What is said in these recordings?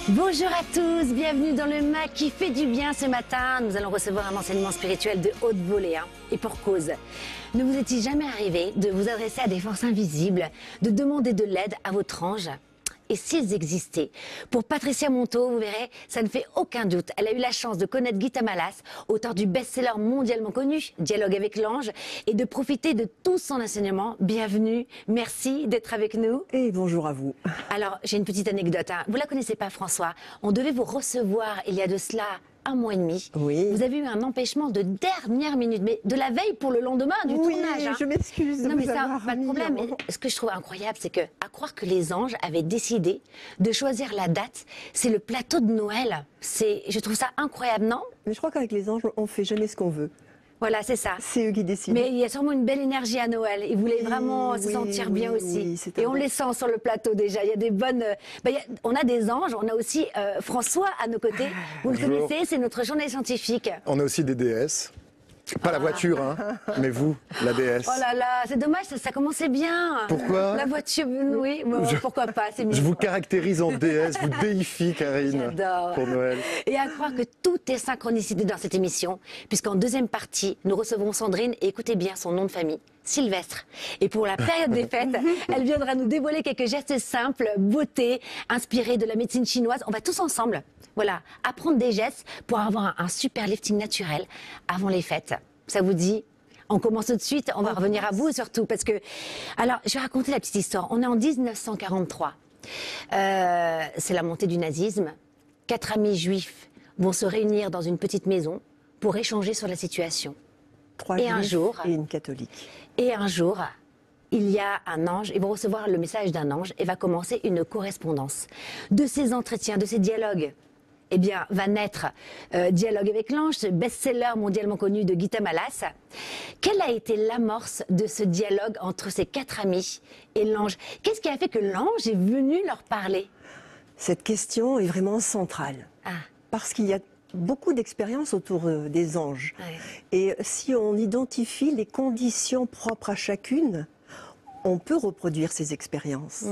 Bonjour à tous, bienvenue dans le MAC qui fait du bien ce matin. Nous allons recevoir un enseignement spirituel de haute volée, et pour cause. Ne vous est-il jamais arrivé de vous adresser à des forces invisibles, de demander de l'aide à votre ange? Et s'ils existaient? Pour Patricia Monteau, vous verrez, ça ne fait aucun doute. Elle a eu la chance de connaître Guy Tamalas, auteur du best-seller mondialement connu, Dialogue avec l'ange, et de profiter de tout son enseignement. Bienvenue, merci d'être avec nous. Et bonjour à vous. Alors, j'ai une petite anecdote. Vous la connaissez pas, François? On devait vous recevoir il y a de cela 1 mois et demi. Oui. Vous avez eu un empêchement de dernière minute, mais de la veille pour le lendemain du tournage. Oui, je m'excuse. Non, mais ça, pas de problème. Mais ce que je trouve incroyable, c'est que, à croire que les anges avaient décidé de choisir la date, c'est le plateau de Noël. Je trouve ça incroyable, non? Mais je crois qu'avec les anges, on fait jamais ce qu'on veut. Voilà, c'est ça. C'est eux qui décident. Mais il y a sûrement une belle énergie à Noël. Ils voulaient vraiment se sentir bien aussi. Oui, et on les sent sur le plateau déjà. Il y a des bonnes. On a des anges. On a aussi François à nos côtés. Vous le connaissez, c'est notre journaliste scientifique. On a aussi des déesses. Pas la voiture, hein, mais vous, la déesse. Oh là là, c'est dommage, ça commençait bien. Pourquoi? La voiture, oui, bon, pourquoi pas, c'est mieux. Je vous caractérise en déesse, vous déifie, Karine, J'adore. pour Noël. Et à croire que tout est synchronicité dans cette émission, puisqu'en deuxième partie, nous recevrons Sandrine, et écoutez bien son nom de famille, Sylvestre. Et pour la période des fêtes, elle viendra nous dévoiler quelques gestes simples, beauté, inspirés de la médecine chinoise. On va tous ensemble, voilà, apprendre des gestes pour avoir un super lifting naturel avant les fêtes. Ça vous dit? On commence tout de suite, on va revenir à vous surtout, parce que... Alors, je vais raconter la petite histoire. On est en 1943. C'est la montée du nazisme. 4 amis juifs vont se réunir dans une petite maison pour échanger sur la situation. 3 et juifs un jour, et une catholique. Et un jour, il y a un ange, ils vont recevoir le message d'un ange et va commencer une correspondance. De ces entretiens, de ces dialogues, eh bien, va naître Dialogue avec l'ange, ce best-seller mondialement connu de Guy Tamalas. Quelle a été l'amorce de ce dialogue entre ces 4 amis et l'ange? Qu'est-ce qui a fait que l'ange est venu leur parler? Cette question est vraiment centrale. Parce qu'il y a beaucoup d'expériences autour des anges. Ouais. Et si on identifie les conditions propres à chacune, on peut reproduire ces expériences.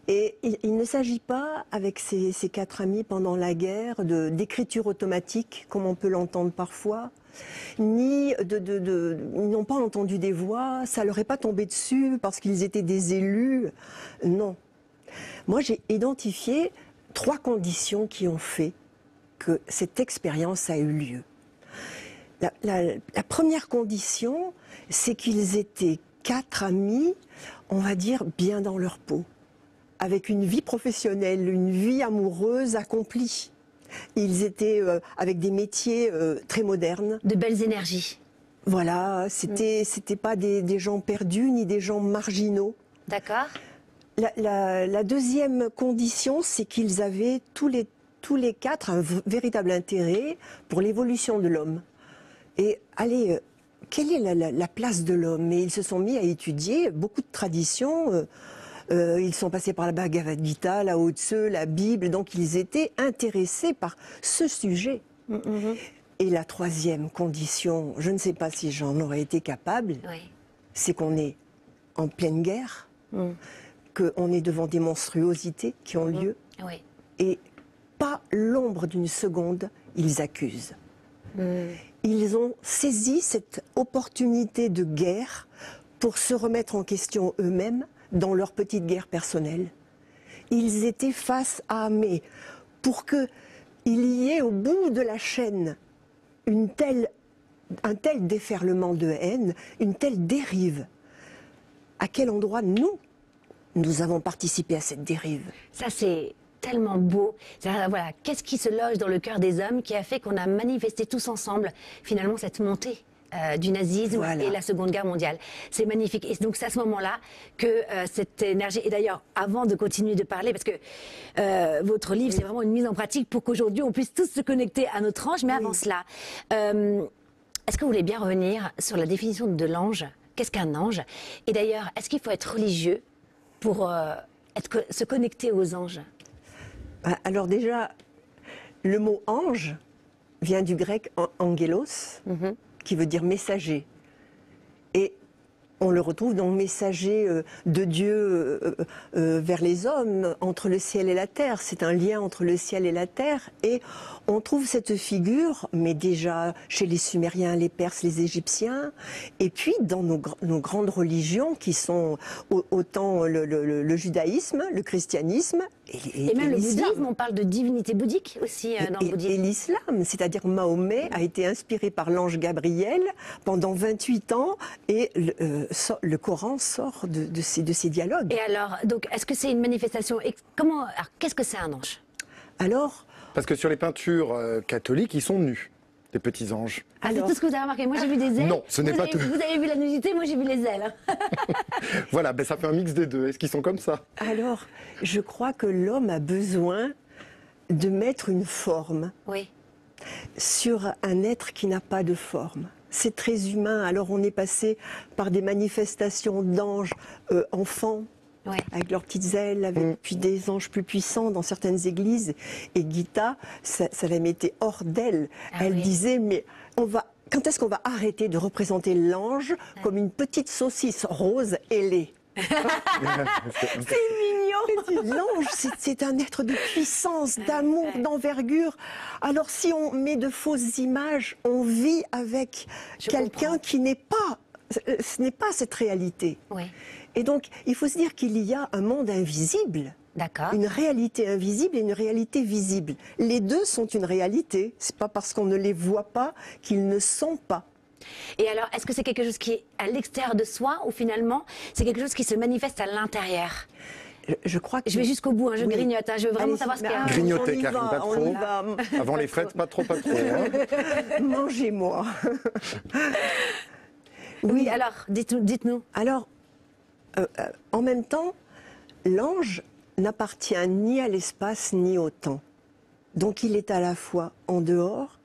Et il ne s'agit pas, avec ces 4 amis pendant la guerre, d'écriture automatique, comme on peut l'entendre parfois, ni ils n'ont pas entendu des voix, ça leur est pas tombé dessus parce qu'ils étaient des élus. Non. Moi, j'ai identifié 3 conditions qui ont fait que cette expérience a eu lieu. La première condition, c'est qu'ils étaient 4 amis, on va dire, bien dans leur peau, avec une vie professionnelle, une vie amoureuse accomplie. Ils étaient avec des métiers très modernes. De belles énergies. Voilà, c'était pas des gens perdus ni des gens marginaux. D'accord. La deuxième condition, c'est qu'ils avaient tous les 4 un véritable intérêt pour l'évolution de l'homme. Et allez, quelle est la place de l'homme? Et ils se sont mis à étudier beaucoup de traditions. Ils sont passés par la Bhagavad Gita, la Lao Tse, la Bible, donc ils étaient intéressés par ce sujet. Et la troisième condition, je ne sais pas si j'en aurais été capable, c'est qu'on est en pleine guerre, qu'on est devant des monstruosités qui ont lieu, et pas l'ombre d'une seconde, ils accusent. Ils ont saisi cette opportunité de guerre pour se remettre en question eux-mêmes, dans leur petite guerre personnelle. Ils étaient face à mais pour qu'il y ait au bout de la chaîne un tel déferlement de haine, une telle dérive, à quel endroit nous avons participé à cette dérive? Ça, c'est tellement beau. Voilà, qu'est-ce qui se loge dans le cœur des hommes qui a fait qu'on a manifesté tous ensemble, finalement, cette montée du nazisme et la Seconde Guerre mondiale. C'est magnifique. Et donc c'est à ce moment-là que cette énergie... Et d'ailleurs, avant de continuer de parler, parce que votre livre, c'est vraiment une mise en pratique pour qu'aujourd'hui, on puisse tous se connecter à notre ange. Mais avant cela, est-ce que vous voulez bien revenir sur la définition de l'ange? Qu'est-ce qu'un ange? Et d'ailleurs, est-ce qu'il faut être religieux pour se connecter aux anges? Alors déjà, le mot ange vient du grec angelos, qui veut dire messager. Et On le retrouve dans le messager de Dieu vers les hommes, entre le ciel et la terre. C'est un lien entre le ciel et la terre. Et on trouve cette figure, mais déjà chez les Sumériens, les Perses, les Égyptiens, et puis dans nos grandes religions qui sont autant le judaïsme, le christianisme et même le l'islam. bouddhisme. On parle de divinité bouddhique aussi dans le bouddhisme. Et l'islam, c'est-à-dire Mahomet a été inspiré par l'ange Gabriel pendant 28 ans et le Coran sort de ces dialogues. Et alors, donc, est-ce que c'est une manifestation alors, qu'est-ce que c'est un ange? Alors, Parce que sur les peintures catholiques, ils sont nus, les petits anges. Ah, c'est alors- tout ce que vous avez remarqué. Moi, j'ai vu des ailes. Non, ce n'est pas tout. Vous avez vu la nudité, moi, j'ai vu les ailes. Voilà, ben ça fait un mix des deux. Est-ce qu'ils sont comme ça? alors, je crois que l'homme a besoin de mettre une forme Oui. sur un être qui n'a pas de forme. C'est très humain. Alors on est passé par des manifestations d'anges enfants, Ouais. avec leurs petites ailes, avec puis des anges plus puissants dans certaines églises. Et Gita, ça la mettait hors d'elle. Ah Elle oui. disait, mais quand est-ce qu'on va arrêter de représenter l'ange comme une petite saucisse rose ailée? C'est mignon. L'ange, c'est un être de puissance, d'amour, d'envergure. Alors si on met de fausses images, on vit avec Je quelqu'un comprends. qui n'est pas, ce n'est pas cette réalité. Oui. Et donc, il faut se dire qu'il y a un monde invisible, D'accord. une réalité invisible et une réalité visible. Les deux sont une réalité. C'est pas parce qu'on ne les voit pas qu'ils ne sont pas. Et alors, est-ce que c'est quelque chose qui est à l'extérieur de soi ou finalement, c'est quelque chose qui se manifeste à l'intérieur? Je crois que Je vais jusqu'au bout, je Oui. grignote, je veux vraiment Allez-y, savoir ce qu'il y a. mais Grignotez, on y Karine, va, pas on trop. y va. Avant les fêtes, pas trop, pas trop. Hein. Mangez-moi. Oui, alors, dites-nous. Alors, en même temps, l'ange n'appartient ni à l'espace ni au temps. Donc il est à la fois en dehors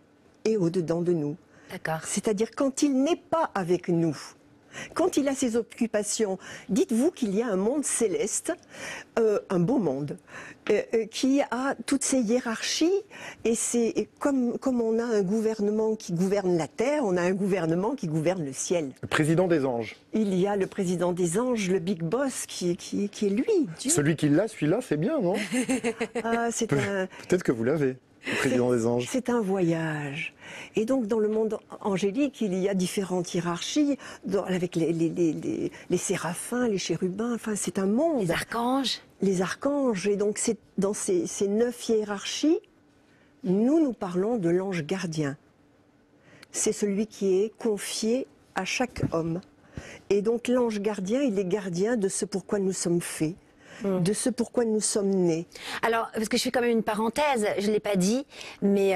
et au-dedans de nous. D'accord. C'est-à-dire quand il n'est pas avec nous, quand il a ses occupations, dites-vous qu'il y a un monde céleste, un beau monde, qui a toutes ses hiérarchies, et comme on a un gouvernement qui gouverne la terre, on a un gouvernement qui gouverne le ciel. Le président des anges. Il y a le président des anges, le big boss, qui est lui, Dieu. Celui qui l'a, celui-là, c'est bien, non? Ah, c'est Peut-être que vous l'avez, le président des anges. C'est un voyage. Et donc, dans le monde angélique, il y a différentes hiérarchies, avec les séraphins, les chérubins, enfin, c'est un monde. Les archanges. Les archanges. Et donc, c'est dans ces 9 hiérarchies, nous parlons de l'ange gardien. C'est celui qui est confié à chaque homme. Et donc, l'ange gardien, il est gardien de ce pourquoi nous sommes faits, de ce pourquoi nous sommes nés. Alors, parce que je fais quand même une parenthèse, je ne l'ai pas dit, mais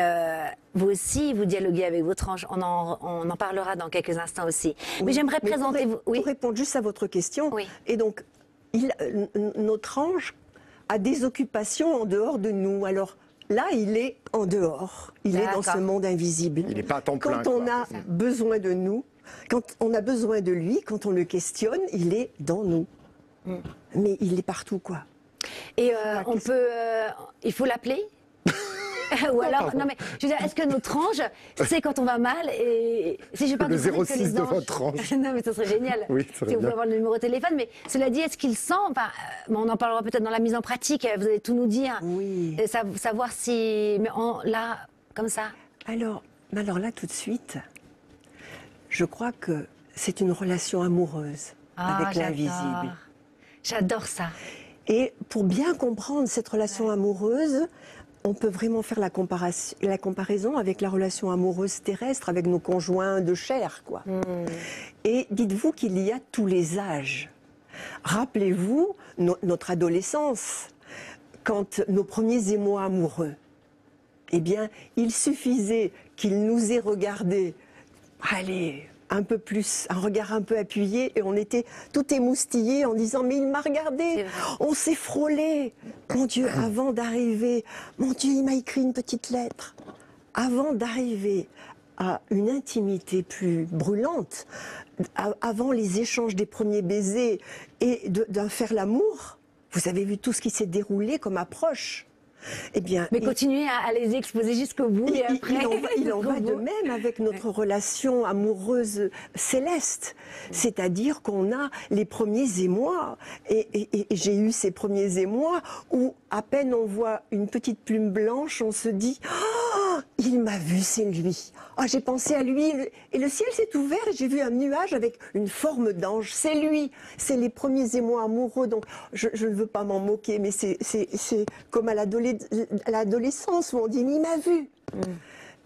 vous aussi, vous dialoguez avec votre ange. On en parlera dans quelques instants aussi. Mais j'aimerais présenter... Pour répondre juste à votre question, Oui. et donc, notre ange a des occupations en dehors de nous. Alors là, il est en dehors. Il est dans D'accord. ce monde invisible. Il n'est pas à temps plein. Quand on quoi. a besoin de nous, quand on a besoin de lui, quand on le questionne, il est dans nous. Mais il est partout, quoi. Et on peut... il faut l'appeler ou alors, non mais, je veux dire, est-ce que notre ange sait quand on va mal et si je parle Le du principe que 06 les de anges... votre ange. Non mais ça serait génial. Oui, ça serait si on bien. peut avoir le numéro de téléphone, mais cela dit, est-ce qu'il sent, enfin, on en parlera peut-être dans la mise en pratique, vous allez tout nous dire. Oui. Et savoir si, mais là, comme ça. Alors là, tout de suite, je crois que c'est une relation amoureuse avec l'invisible. J'adore ça. Et pour bien comprendre cette relation amoureuse, on peut vraiment faire la comparaison avec la relation amoureuse terrestre, avec nos conjoints de chair, quoi. Et dites-vous qu'il y a tous les âges. Rappelez-vous notre adolescence, quand nos premiers émois amoureux, eh bien, il suffisait qu'il nous ait regardés, allez, un peu plus, un regard un peu appuyé, et on était tout émoustillés en disant « mais il m'a regardé, on s'est frôlé ». Mon Dieu, avant d'arriver, mon Dieu, il m'a écrit une petite lettre. Avant d'arriver à une intimité plus brûlante, avant les échanges des premiers baisers et d'un faire l'amour, vous avez vu tout ce qui s'est déroulé comme approche. Eh bien, Mais continuez à les exposer jusqu'au bout et après. Il en va de même avec notre relation amoureuse céleste. C'est-à-dire qu'on a les premiers émois. Et j'ai eu ces premiers émois où à peine on voit une petite plume blanche, on se dit oh, il m'a vu, c'est lui. Oh, j'ai pensé à lui et le ciel s'est ouvert et j'ai vu un nuage avec une forme d'ange. C'est lui. C'est les premiers émois amoureux. Donc je ne veux pas m'en moquer, mais c'est comme à l'adolescence où on dit mais il m'a vu.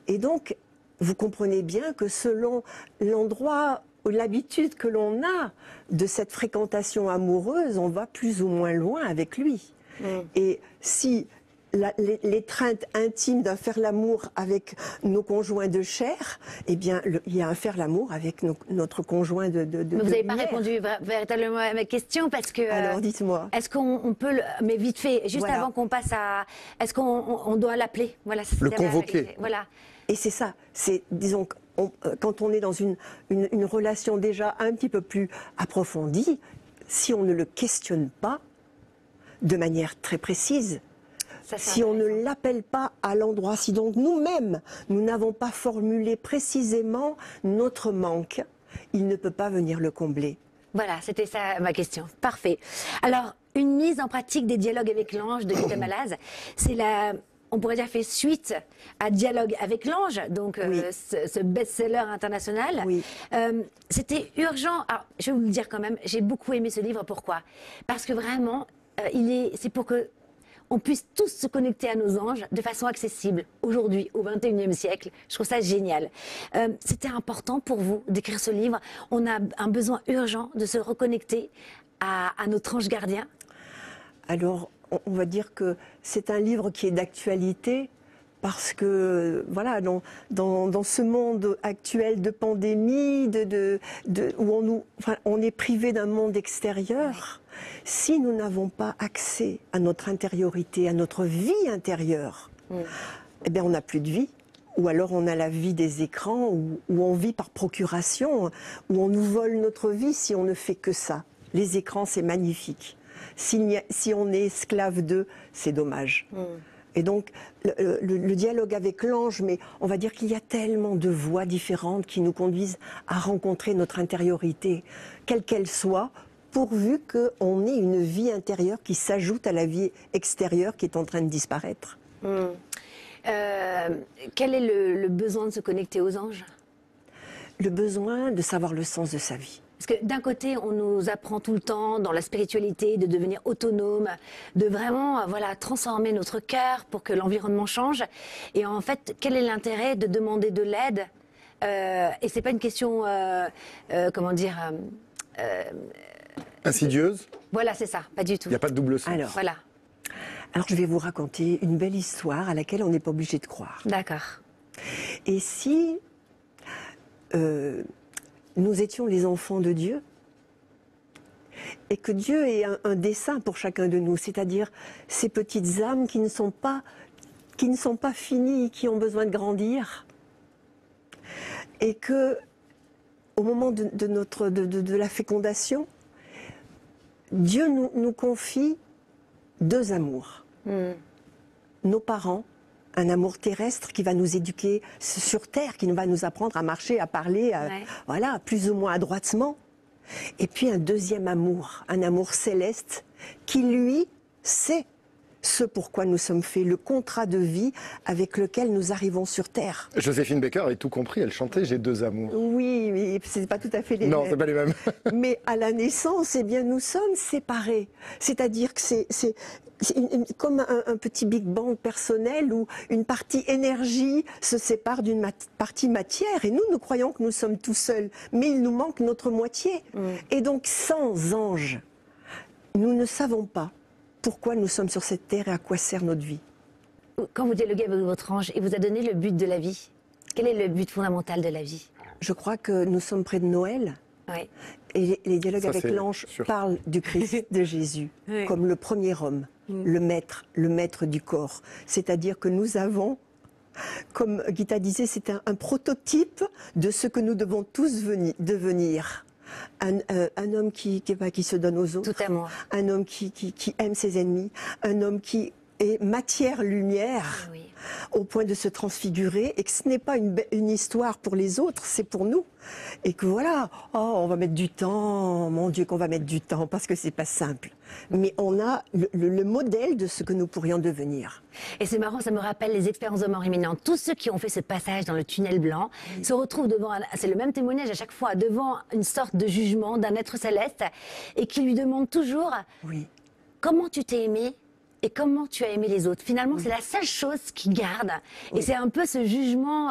Et donc vous comprenez bien que selon l'endroit ou l'habitude que l'on a de cette fréquentation amoureuse, on va plus ou moins loin avec lui. Et si l'étreinte intime d'un faire l'amour avec nos conjoints de chair, eh bien, il y a un faire l'amour avec notre conjoint de Mais vous n'avez pas lumière. répondu véritablement à ma question parce que. Alors, dites-moi. Est-ce qu'on peut, mais vite fait, juste Voilà. avant qu'on passe à, est-ce qu'on doit l'appeler, voilà, ça, Le c'était ma convoquer. question. Voilà. Et c'est ça, c'est, disons, quand on est dans une relation déjà un petit peu plus approfondie, si on ne le questionne pas de manière très précise, Ça, c'est si on ne intéressant. l'appelle pas à l'endroit, si donc nous-mêmes, nous n'avons pas formulé précisément notre manque, il ne peut pas venir le combler. Voilà, c'était ça ma question. Parfait. Alors, une mise en pratique des dialogues avec l'ange de Guy Malaz, c'est on pourrait dire fait suite à Dialogue avec l'ange, donc Oui. ce best-seller international. Oui. C'était urgent. Alors, je vais vous le dire quand même, j'ai beaucoup aimé ce livre. Pourquoi? Parce que vraiment, c'est pour que on puisse tous se connecter à nos anges de façon accessible aujourd'hui, au XXIe siècle. Je trouve ça génial. C'était important pour vous d'écrire ce livre. On a un besoin urgent de se reconnecter à notre ange gardien. Alors, on va dire que c'est un livre qui est d'actualité parce que, voilà, dans ce monde actuel de pandémie, où on est privé d'un monde extérieur, si nous n'avons pas accès à notre intériorité, à notre vie intérieure, eh bien, on n'a plus de vie. Ou alors on a la vie des écrans, où on vit par procuration, où on nous vole notre vie si on ne fait que ça. Les écrans, c'est magnifique. Si on est esclave d'eux, c'est dommage. Et donc, le dialogue avec l'ange, mais on va dire qu'il y a tellement de voies différentes qui nous conduisent à rencontrer notre intériorité, quelle qu'elle soit, pourvu qu'on ait une vie intérieure qui s'ajoute à la vie extérieure qui est en train de disparaître. Quel est le besoin de se connecter aux anges? Le besoin de savoir le sens de sa vie. Parce que d'un côté, on nous apprend tout le temps dans la spiritualité de devenir autonome, de vraiment transformer notre cœur pour que l'environnement change. Et en fait, quel est l'intérêt de demander de l'aide? Et c'est pas une question, Insidieuse, voilà, c'est ça, pas du tout. il n'y a pas de double sens. Voilà, Alors je vais vous raconter une belle histoire à laquelle on n'est pas obligé de croire. d'accord. Et si nous étions les enfants de Dieu et que Dieu ait un dessein pour chacun de nous, c'est-à-dire ces petites âmes qui ne sont pas finies, qui ont besoin de grandir, et que au moment de la fécondation, Dieu nous confie deux amours. Nos parents, un amour terrestre qui va nous éduquer sur terre, qui va nous apprendre à marcher, à parler, voilà, plus ou moins adroitement. Et puis un deuxième amour, un amour céleste, qui lui sait ce pourquoi nous sommes faits, le contrat de vie avec lequel nous arrivons sur terre. Joséphine Baker avait tout compris, elle chantait « J'ai deux amours Oui, mais c'est pas tout à fait les ». Non, mêmes. c'est pas les mêmes. Mais à la naissance, eh bien, nous sommes séparés. C'est-à-dire que c'est comme un petit Big Bang personnel où une partie énergie se sépare d'une partie matière. Et nous croyons que nous sommes tout seuls. Mais il nous manque notre moitié. Et donc, sans ange, nous ne savons pas pourquoi nous sommes sur cette terre et à quoi sert notre vie. Quand vous dialoguez avec votre ange, il vous a donné le but de la vie. Quel est le but fondamental de la vie? Je crois que nous sommes près de Noël. Oui. Et les dialogues Ça, avec c'est l'ange sûr. parlent du Christ, de Jésus, Oui. comme le premier homme, le maître du corps. C'est-à-dire que nous avons, comme Gita disait, c'est un prototype de ce que nous devons tous devenir. Un homme qui se donne aux autres, Tout amour. un homme qui aime ses ennemis, un homme qui et matière-lumière, Oui. au point de se transfigurer, et que ce n'est pas une histoire pour les autres, c'est pour nous. Et que voilà, oh, on va mettre du temps, mon Dieu qu'on va mettre du temps, parce que c'est pas simple. Mais on a le modèle de ce que nous pourrions devenir. Et c'est marrant, ça me rappelle les expériences de mort imminente. Tous ceux qui ont fait ce passage dans le tunnel blanc se retrouvent devant, c'est le même témoignage à chaque fois, devant une sorte de jugement d'un être céleste et qui lui demande toujours Oui. comment tu t'es aimé et comment tu as aimé les autres. Finalement, c'est la seule chose qui garde. Et c'est un peu ce jugement,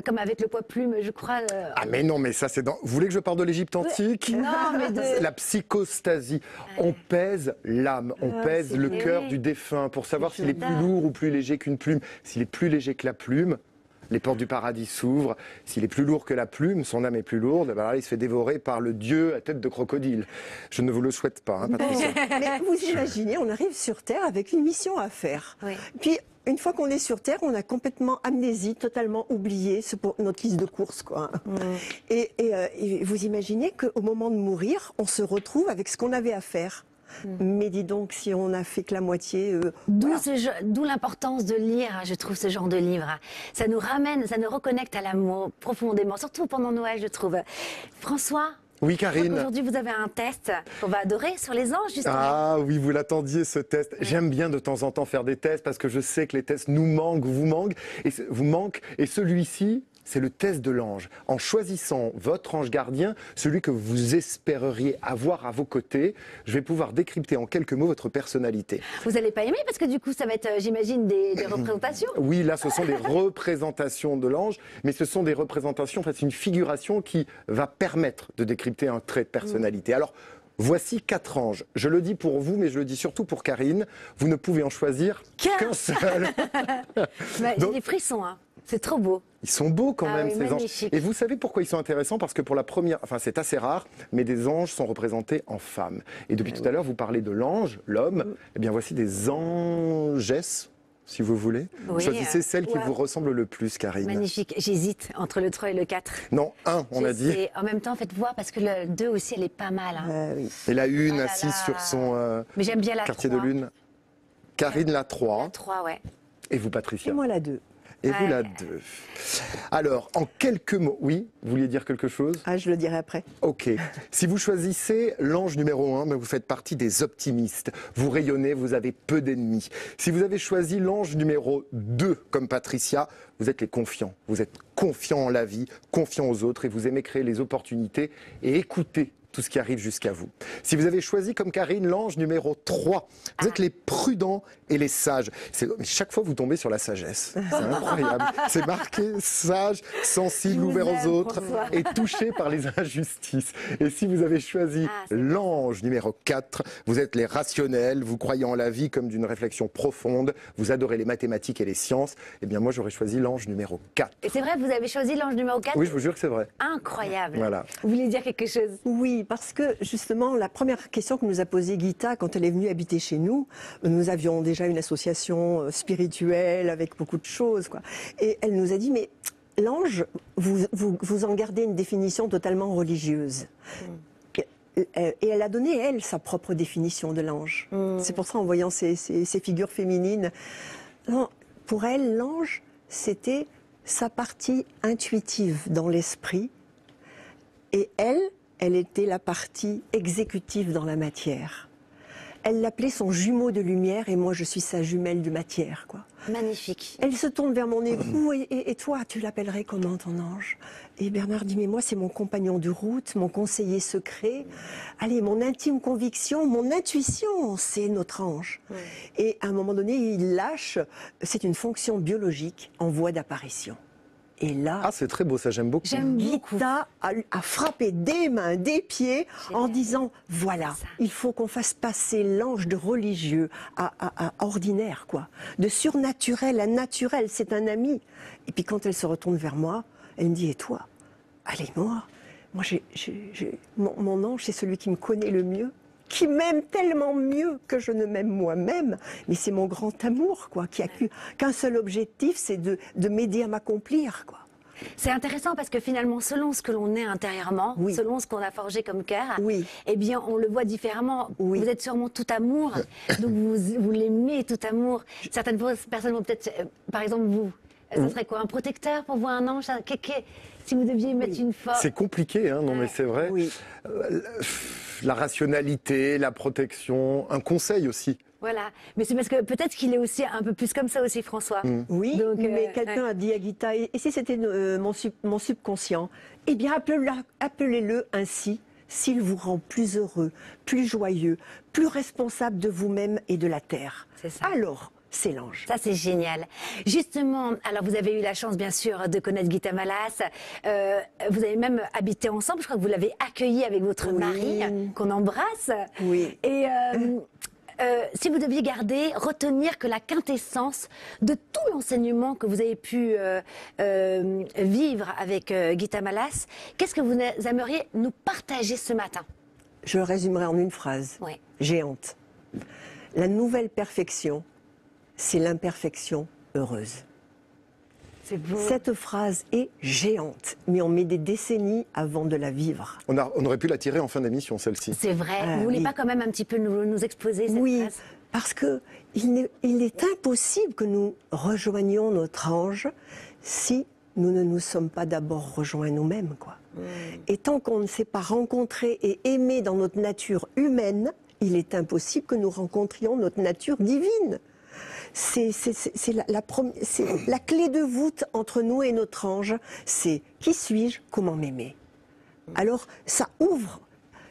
comme avec le poids plume, je crois. Ah mais non, mais ça c'est dans... Vous voulez que je parle de l'Égypte antique? Non, mais de... La psychostasie. On pèse l'âme, on pèse c'est le vrai. cœur Oui. du défunt pour savoir s'il est plus ça. lourd ou plus léger qu'une plume. S'il est plus léger que la plume, les portes du paradis s'ouvrent. S'il est plus lourd que la plume, son âme est plus lourde, ben là, il se fait dévorer par le dieu à tête de crocodile. Je ne vous le souhaite pas, hein, Patricia. Mais vous imaginez, on arrive sur Terre avec une mission à faire. Oui. Puis, une fois qu'on est sur Terre, on a complètement amnésie, totalement oublié notre liste de courses, quoi. Et vous imaginez qu'au moment de mourir, on se retrouve avec ce qu'on avait à faire. Mais dis donc, si on n'a fait que la moitié... D'où voilà. d'où l'importance de lire, je trouve, ce genre de livre. Ça nous ramène, ça nous reconnecte à l'amour profondément, surtout pendant Noël, je trouve. François, Oui, Karine. aujourd'hui, vous avez un test qu'on va adorer sur les anges, justement. Ah oui, vous l'attendiez ce test. J'aime bien de temps en temps faire des tests parce que je sais que les tests nous manquent, vous manquent. Et celui-ci, c'est le test de l'ange. En choisissant votre ange gardien, celui que vous espéreriez avoir à vos côtés, je vais pouvoir décrypter en quelques mots votre personnalité. Vous n'allez pas aimer parce que du coup, ça va être, j'imagine, des représentations. Oui, là, ce sont des représentations de l'ange, mais ce sont des représentations, en fait, c'est une figuration qui va permettre de décrypter un trait de personnalité. Alors, voici 4 anges. Je le dis pour vous, mais je le dis surtout pour Karine. Vous ne pouvez en choisir qu'un seul. Bah, J'ai Donc- des frissons, hein. C'est trop beau. Ils sont beaux quand Ah même, oui, ces anges. magnifiques. Et vous savez pourquoi ils sont intéressants? Parce que pour la première, enfin c'est assez rare, mais des anges sont représentés en femmes. Et depuis tout à l'heure, vous parlez de l'ange, l'homme. Eh bien voici des angesses, si vous voulez. Oui, Choisissez celle qui ouais. vous ressemble le plus, Karine. Magnifique. J'hésite entre le 3 et le 4. Non, on a dit. En même temps, faites voir, parce que le 2 aussi, elle est pas mal. Hein. Oui. Et la une Oh là assise là. sur son Mais j'aime bien la quartier 3. de lune. Karine la 3. La 3, ouais. Et vous, Et Patricia. moi, la 2. Et vous, Ouais. la 2. Alors, en quelques mots, oui, vous vouliez dire quelque chose? Ah, je le dirai après. Ok. Si vous choisissez l'ange numéro 1, ben vous faites partie des optimistes. Vous rayonnez, vous avez peu d'ennemis. Si vous avez choisi l'ange numéro 2, comme Patricia, vous êtes les confiants. Vous êtes confiants en la vie, confiants aux autres et vous aimez créer les opportunités et écouter tout ce qui arrive jusqu'à vous. Si vous avez choisi comme Karine l'ange numéro 3, vous êtes les prudents et les sages. Mais chaque fois, vous tombez sur la sagesse. C'est incroyable. C'est marqué sage, sensible, Je vous ouvert aux aime, autres François. et touché par les injustices. Et si vous avez choisi Ah, c'est l'ange numéro 4, vous êtes les rationnels, vous croyez en la vie comme d'une réflexion profonde, vous adorez les mathématiques et les sciences. Eh bien, moi, j'aurais choisi l'ange numéro 4. Et c'est vrai, vous avez choisi l'ange numéro 4. Oui, je vous jure que c'est vrai. Incroyable. Voilà. Vous voulez dire quelque chose? Oui, parce que justement, la première question que nous a posée Gita quand elle est venue habiter chez nous, nous avions déjà une association spirituelle avec beaucoup de choses, quoi. Et elle nous a dit, mais l'ange, vous en gardez une définition totalement religieuse. Et elle a donné, elle, sa propre définition de l'ange. C'est pour ça, en voyant ces figures féminines, non, pour elle, l'ange, c'était sa partie intuitive dans l'esprit. Et elle était la partie exécutive dans la matière. Elle l'appelait son jumeau de lumière et moi je suis sa jumelle de matière, quoi. Magnifique. Elle se tourne vers mon époux et toi, tu l'appellerais comment ton ange? Et Bernard dit, mais moi c'est mon compagnon de route, mon conseiller secret. Allez, mon intime conviction, mon intuition, c'est notre ange. Et à un moment donné, il lâche, c'est une fonction biologique en voie d'apparition. Et là, Ah, c'est très beau, ça j'aime beaucoup. J'aime beaucoup. Gita a frappé des mains, des pieds, en Génial. disant, voilà, Ça. il faut qu'on fasse passer l'ange de religieux à ordinaire, quoi. De surnaturel à naturel, c'est un ami. Et puis quand elle se retourne vers moi, elle me dit, et toi? Allez, moi, mon ange, c'est celui qui me connaît le mieux, qui m'aime tellement mieux que je ne m'aime moi-même. Mais c'est mon grand amour, quoi, qui a qu'un seul objectif, c'est de m'aider à m'accomplir, quoi. C'est intéressant parce que finalement, selon ce que l'on est intérieurement, Oui. selon ce qu'on a forgé comme cœur, Oui. eh bien, on le voit différemment. Oui. Vous êtes sûrement tout amour, donc vous l'aimez tout amour. Certaines personnes vont peut-être, par exemple vous, ça serait quoi, un protecteur pour voir un ange? Si vous deviez mettre une force. C'est compliqué, hein, non mais c'est vrai. Oui. La rationalité, la protection, un conseil aussi. Voilà, mais c'est parce que peut-être qu'il est aussi un peu plus comme ça aussi, François. Oui, Donc, mais quelqu'un a dit à Gita, et si c'était mon subconscient, eh bien appelez-le ainsi s'il vous rend plus heureux, plus joyeux, plus responsable de vous-même et de la terre. C'est ça. Alors, c'est l'ange. Ça, c'est génial. Justement, alors vous avez eu la chance, bien sûr, de connaître Gita Malas. Vous avez même habité ensemble. Je crois que vous l'avez accueilli avec votre Oui. mari, qu'on embrasse. Oui. Et si vous deviez retenir que la quintessence de tout l'enseignement que vous avez pu vivre avec Gita Malas, qu'est-ce que vous aimeriez nous partager ce matin? Je le résumerai en une phrase, Oui. géante. La nouvelle perfection, c'est l'imperfection heureuse. C'est beau. Cette phrase est géante, mais on met des décennies avant de la vivre. On aurait pu la tirer en fin d'émission, celle-ci. C'est vrai. Ah, vous voulez oui. pas quand même un petit peu nous exposer cette Oui, phrase? parce que il est impossible que nous rejoignions notre ange si nous ne nous sommes pas d'abord rejoints nous-mêmes, quoi. Et tant qu'on ne s'est pas rencontré et aimé dans notre nature humaine, il est impossible que nous rencontrions notre nature divine. C'est la clé de voûte entre nous et notre ange. C'est qui suis-je, comment m'aimer. Alors ça ouvre.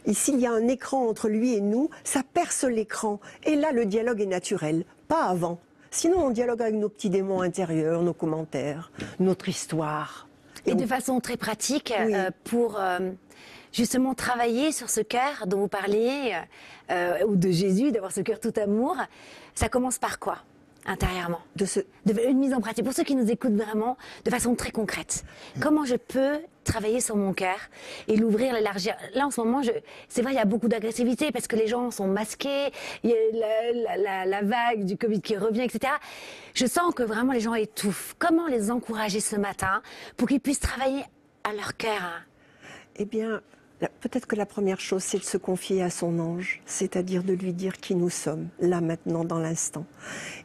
Ici, il y a un écran entre lui et nous, ça perce l'écran. Et là, le dialogue est naturel, pas avant. Sinon, on dialogue avec nos petits démons intérieurs, nos commentaires, notre histoire. Et de façon très pratique, Oui. pour justement travailler sur ce cœur dont vous parliez, ou de Jésus, d'avoir ce cœur tout amour, ça commence par quoi, intérieurement? Une mise en pratique, pour ceux qui nous écoutent vraiment, de façon très concrète. Comment je peux travailler sur mon cœur et l'ouvrir, l'élargir? Là, en ce moment, c'est vrai, il y a beaucoup d'agressivité parce que les gens sont masqués, il y a la vague du Covid qui revient, etc. Je sens que vraiment les gens étouffent. Comment les encourager ce matin pour qu'ils puissent travailler à leur cœur? Eh bien, peut-être que la première chose, c'est de se confier à son ange, c'est-à-dire de lui dire qui nous sommes, là, maintenant, dans l'instant.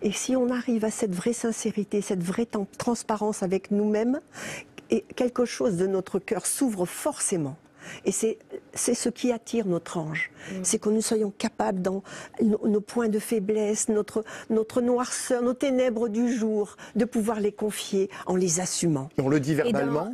Et si on arrive à cette vraie sincérité, cette vraie transparence avec nous-mêmes, et quelque chose de notre cœur s'ouvre forcément. Et c'est ce qui attire notre ange. C'est que nous soyons capables, dans nos points de faiblesse, notre noirceur, nos ténèbres du jour, de pouvoir les confier en les assumant. Et on le dit Et verbalement.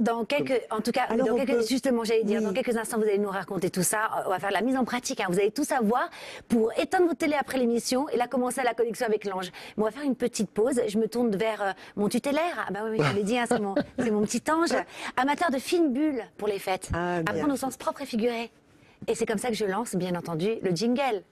Justement, j'allais dire, Oui. dans quelques instants, vous allez nous raconter tout ça. On va faire la mise en pratique. Vous allez tout savoir pour éteindre votre télé après l'émission et là commencer la connexion avec l'ange. Mais on va faire une petite pause. Je me tourne vers mon tutélaire. Ah bah oui, je l'ai dit, c'est mon petit ange. Amateur de fines bulles pour les fêtes. Ah, bien. Apprendre au sens propre et figuré. Et c'est comme ça que je lance, bien entendu, le jingle.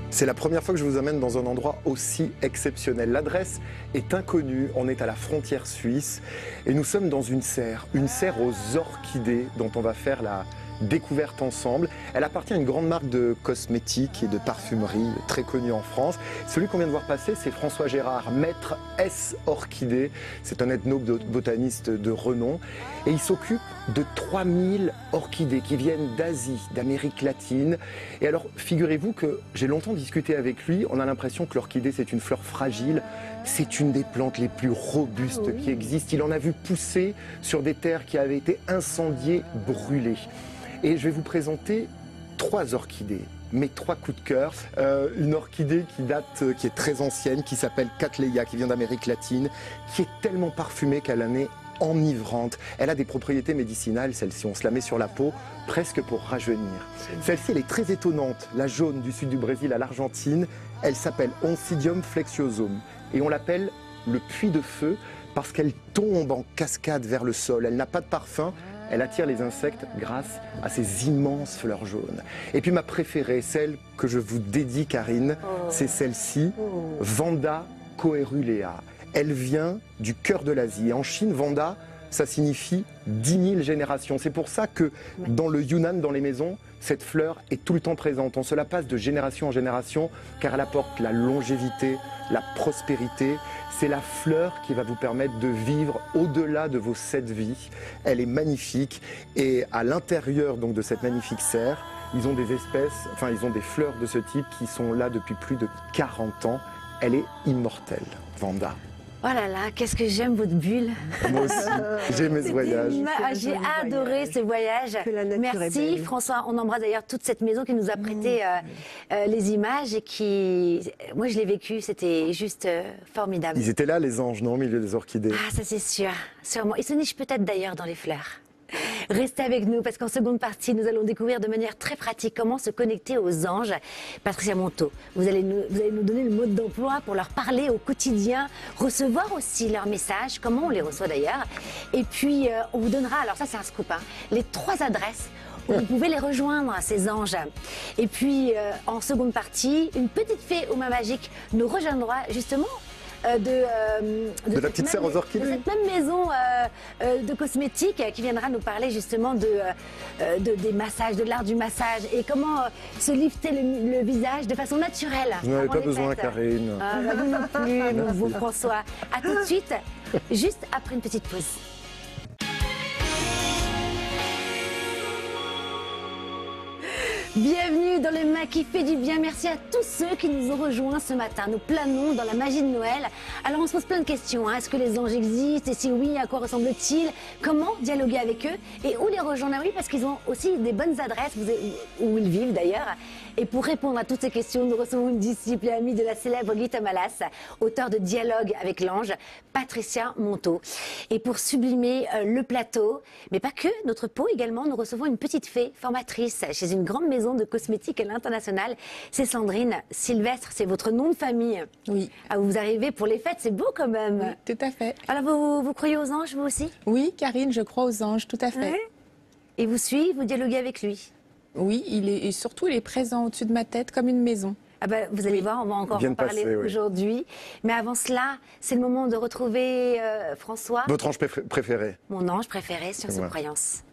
C'est la première fois que je vous amène dans un endroit aussi exceptionnel. L'adresse est inconnue, on est à la frontière suisse et nous sommes dans une serre aux orchidées dont on va faire la découverte ensemble. Elle appartient à une grande marque de cosmétiques et de parfumerie très connue en France. Celui qu'on vient de voir passer, c'est François Gérard, maître S Orchidée. C'est un ethnobotaniste de renom et il s'occupe de 3000 orchidées qui viennent d'Asie, d'Amérique latine. Et alors, figurez-vous que j'ai longtemps discuté avec lui, on a l'impression que l'orchidée c'est une fleur fragile, c'est une des plantes les plus robustes qui existent. Il en a vu pousser sur des terres qui avaient été incendiées, brûlées. Et je vais vous présenter 3 orchidées, mes 3 coups de cœur. Une orchidée qui est très ancienne, qui s'appelle Cattleya, qui vient d'Amérique latine, qui est tellement parfumée qu'elle en est enivrante. Elle a des propriétés médicinales, celle-ci. On se la met sur la peau, presque pour rajeunir. Celle-ci, elle est très étonnante. La jaune du sud du Brésil à l'Argentine, elle s'appelle Oncidium flexiosum. Et on l'appelle le puits de feu parce qu'elle tombe en cascade vers le sol. Elle n'a pas de parfum. Elle attire les insectes grâce à ses immenses fleurs jaunes. Et puis ma préférée, celle que je vous dédie, Karine, c'est celle-ci, Vanda coerulea. Elle vient du cœur de l'Asie. Et en Chine, Vanda, ça signifie 10 000 générations. C'est pour ça que dans le Yunnan, dans les maisons, cette fleur est tout le temps présente. On se la passe de génération en génération car elle apporte la longévité, la prospérité. C'est la fleur qui va vous permettre de vivre au-delà de vos 7 vies. Elle est magnifique et à l'intérieur donc de cette magnifique serre, ils ont des espèces, enfin ils ont des fleurs de ce type qui sont là depuis plus de 40 ans. Elle est immortelle, Vanda. Oh là là, qu'est-ce que j'aime votre bulle. Moi aussi, j'ai mes voyages. J'ai adoré ce voyage. Que la nature est Merci belle. François. On embrasse d'ailleurs toute cette maison qui nous a prêté les images et qui, moi je l'ai vécu, c'était juste formidable. Ils étaient là, les anges, non, au milieu des orchidées. Ah, ça c'est sûr, sûrement. Ils se nichent peut-être d'ailleurs dans les fleurs. Restez avec nous parce qu'en seconde partie, nous allons découvrir de manière très pratique comment se connecter aux anges. Patricia Monteau, vous allez nous donner le mode d'emploi pour leur parler au quotidien, recevoir aussi leurs messages, comment on les reçoit d'ailleurs. Et puis, on vous donnera, alors ça c'est un scoop, hein, les 3 adresses où vous pouvez les rejoindre, ces anges. Et puis, en seconde partie, une petite fée aux mains magiques nous rejoindra justement de la petite serre aux orchidées. de cette même maison de cosmétiques qui viendra nous parler justement des massages, de l'art du massage et comment se lifter le visage de façon naturelle. Vous n'en avez avant pas les besoin, fêtes. Karine. Ah, bah, vous non plus, mon beau François. À tout de suite, juste après une petite pause. Bienvenue dans le MAC qui fait du bien. Merci à tous ceux qui nous ont rejoints ce matin. Nous planons dans la magie de Noël. Alors on se pose plein de questions. Est-ce que les anges existent? Et si oui, à quoi ressemblent-ils? Comment dialoguer avec eux? Et où les rejoindre? Oui, parce qu'ils ont aussi des bonnes adresses où ils vivent d'ailleurs. Et pour répondre à toutes ces questions, nous recevons une disciple et amie de la célèbre Guy Tamalas, auteur de Dialogue avec l'ange, Patricia Monteau. Et pour sublimer le plateau, mais pas que, notre peau également, nous recevons une petite fée formatrice chez une grande maison de cosmétiques à l'international. C'est Sandrine Sylvestre, c'est votre nom de famille. Oui. Ah, vous arrivez pour les fêtes, c'est beau quand même. Oui, tout à fait. Alors vous croyez aux anges, vous aussi? Oui, Karine, je crois aux anges, tout à fait. Ouais. Et vous suivez, vous dialoguez avec lui? Oui, et surtout, il est présent au-dessus de ma tête comme une maison. Ah ben, vous allez voir, on va encore en parler aujourd'hui. Mais avant cela, c'est le moment de retrouver François. Votre ange préféré? Mon ange préféré sur ses Ouais. croyances.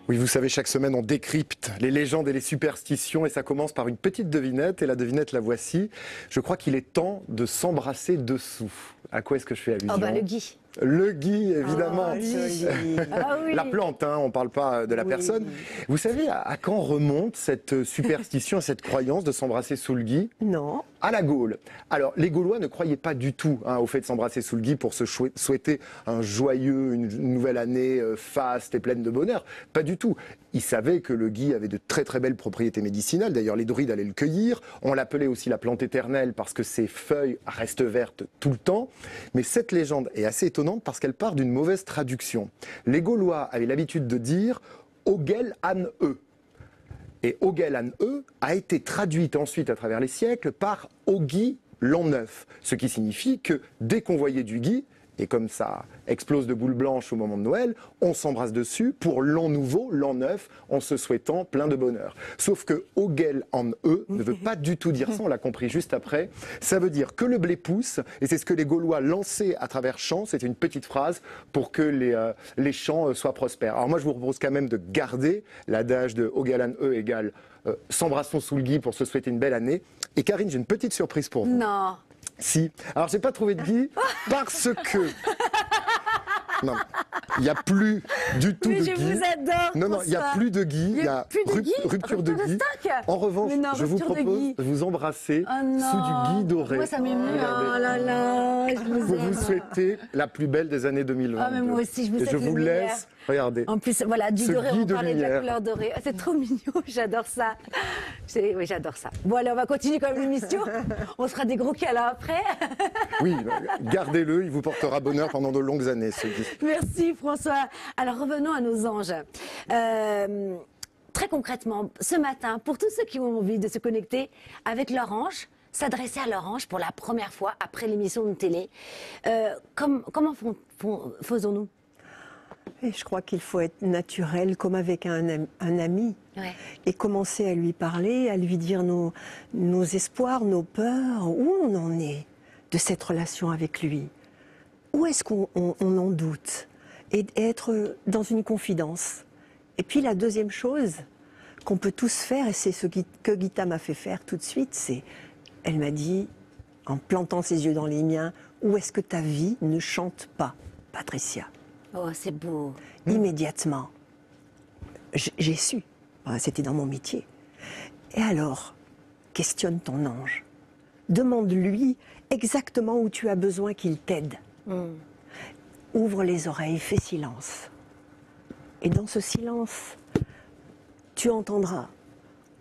Oui, vous savez, chaque semaine, on décrypte les légendes et les superstitions et ça commence par une petite devinette et la devinette, la voici. Je crois qu'il est temps de s'embrasser dessous. À quoi est-ce que je fais allusion? Oh bah le Guy. Le Guy, évidemment. Ah, joli. Ah oui. La plante, hein, on ne parle pas de la Oui. personne. Vous savez à quand remonte cette superstition, cette croyance de s'embrasser sous le Guy? Non. À la Gaule. Alors, les Gaulois ne croyaient pas du tout au fait de s'embrasser sous le Guy pour se souhaiter une nouvelle année faste et pleine de bonheur. Pas du tout. Ils savaient que le Guy avait de très très belles propriétés médicinales. D'ailleurs, les druides allaient le cueillir. On l'appelait aussi la plante éternelle parce que ses feuilles restent vertes tout le temps. Mais cette légende est assez étonnante parce qu'elle part d'une mauvaise traduction. Les Gaulois avaient l'habitude de dire « Ogel an e ». Et Ogel an e a été traduite ensuite à travers les siècles par Ogi l'an neuf, ce qui signifie que dès qu'on voyait du Guy, et comme ça explose de boules blanches au moment de Noël, on s'embrasse dessus pour l'an nouveau, l'an neuf, en se souhaitant plein de bonheur. Sauf que Ogel an e ne veut pas du tout dire ça, on l'a compris juste après. Ça veut dire que le blé pousse, et c'est ce que les Gaulois lançaient à travers champs, c'était une petite phrase pour que les champs soient prospères. Alors moi je vous propose quand même de garder l'adage de Ogel an e égale s'embrassons sous le Guy pour se souhaiter une belle année. Et Karine, j'ai une petite surprise pour vous. Non. Si. Alors, j'ai pas trouvé de Guy parce que... Non, il n'y a plus du tout Mais de je Guy. vous adore. Non, non, il n'y a François. plus de Guy. Il y a plus de Guy. Rupture de Guy. stock. En revanche, Mais non, je vous rupture de propose Guy. de vous embrasser Oh non. sous du Guy doré. Moi, ça m'émeut. Regardez. Oh là là, je vous Pour aime. vous souhaiter la plus belle des années 2022. Ah, mais moi aussi, je vous Et souhaite je le vous meilleur. laisse, regardez. En plus, voilà, du Ce doré, Guy on de parlait de la lumière. couleur dorée. Ah, c'est trop mignon, j'adore ça. Oui, j'adore ça. Bon, allez, on va continuer quand même l'émission. On se fera des gros câlins après. Oui, gardez-le, il vous portera bonheur pendant de longues années, ce Guy. Merci François. Alors revenons à nos anges. Très concrètement, ce matin, pour tous ceux qui ont envie de se connecter avec leur ange, s'adresser à leur ange pour la première fois après l'émission de télé, comment faisons-nous? Et je crois qu'il faut être naturel, comme avec un ami, Ouais. et commencer à lui parler, à lui dire nos espoirs, nos peurs, où on en est de cette relation avec lui. Où est-ce qu'on en doute? Et être dans une confidence. Et puis la deuxième chose qu'on peut tous faire, et c'est ce que Gita m'a fait faire tout de suite, c'est, elle m'a dit, en plantant ses yeux dans les miens, où est-ce que ta vie ne chante pas, Patricia? Oh, c'est beau. Immédiatement, j'ai su. Voilà, c'était dans mon métier. Et alors, questionne ton ange. Demande-lui exactement où tu as besoin qu'il t'aide. Ouvre les oreilles, fais silence. Et dans ce silence, tu entendras.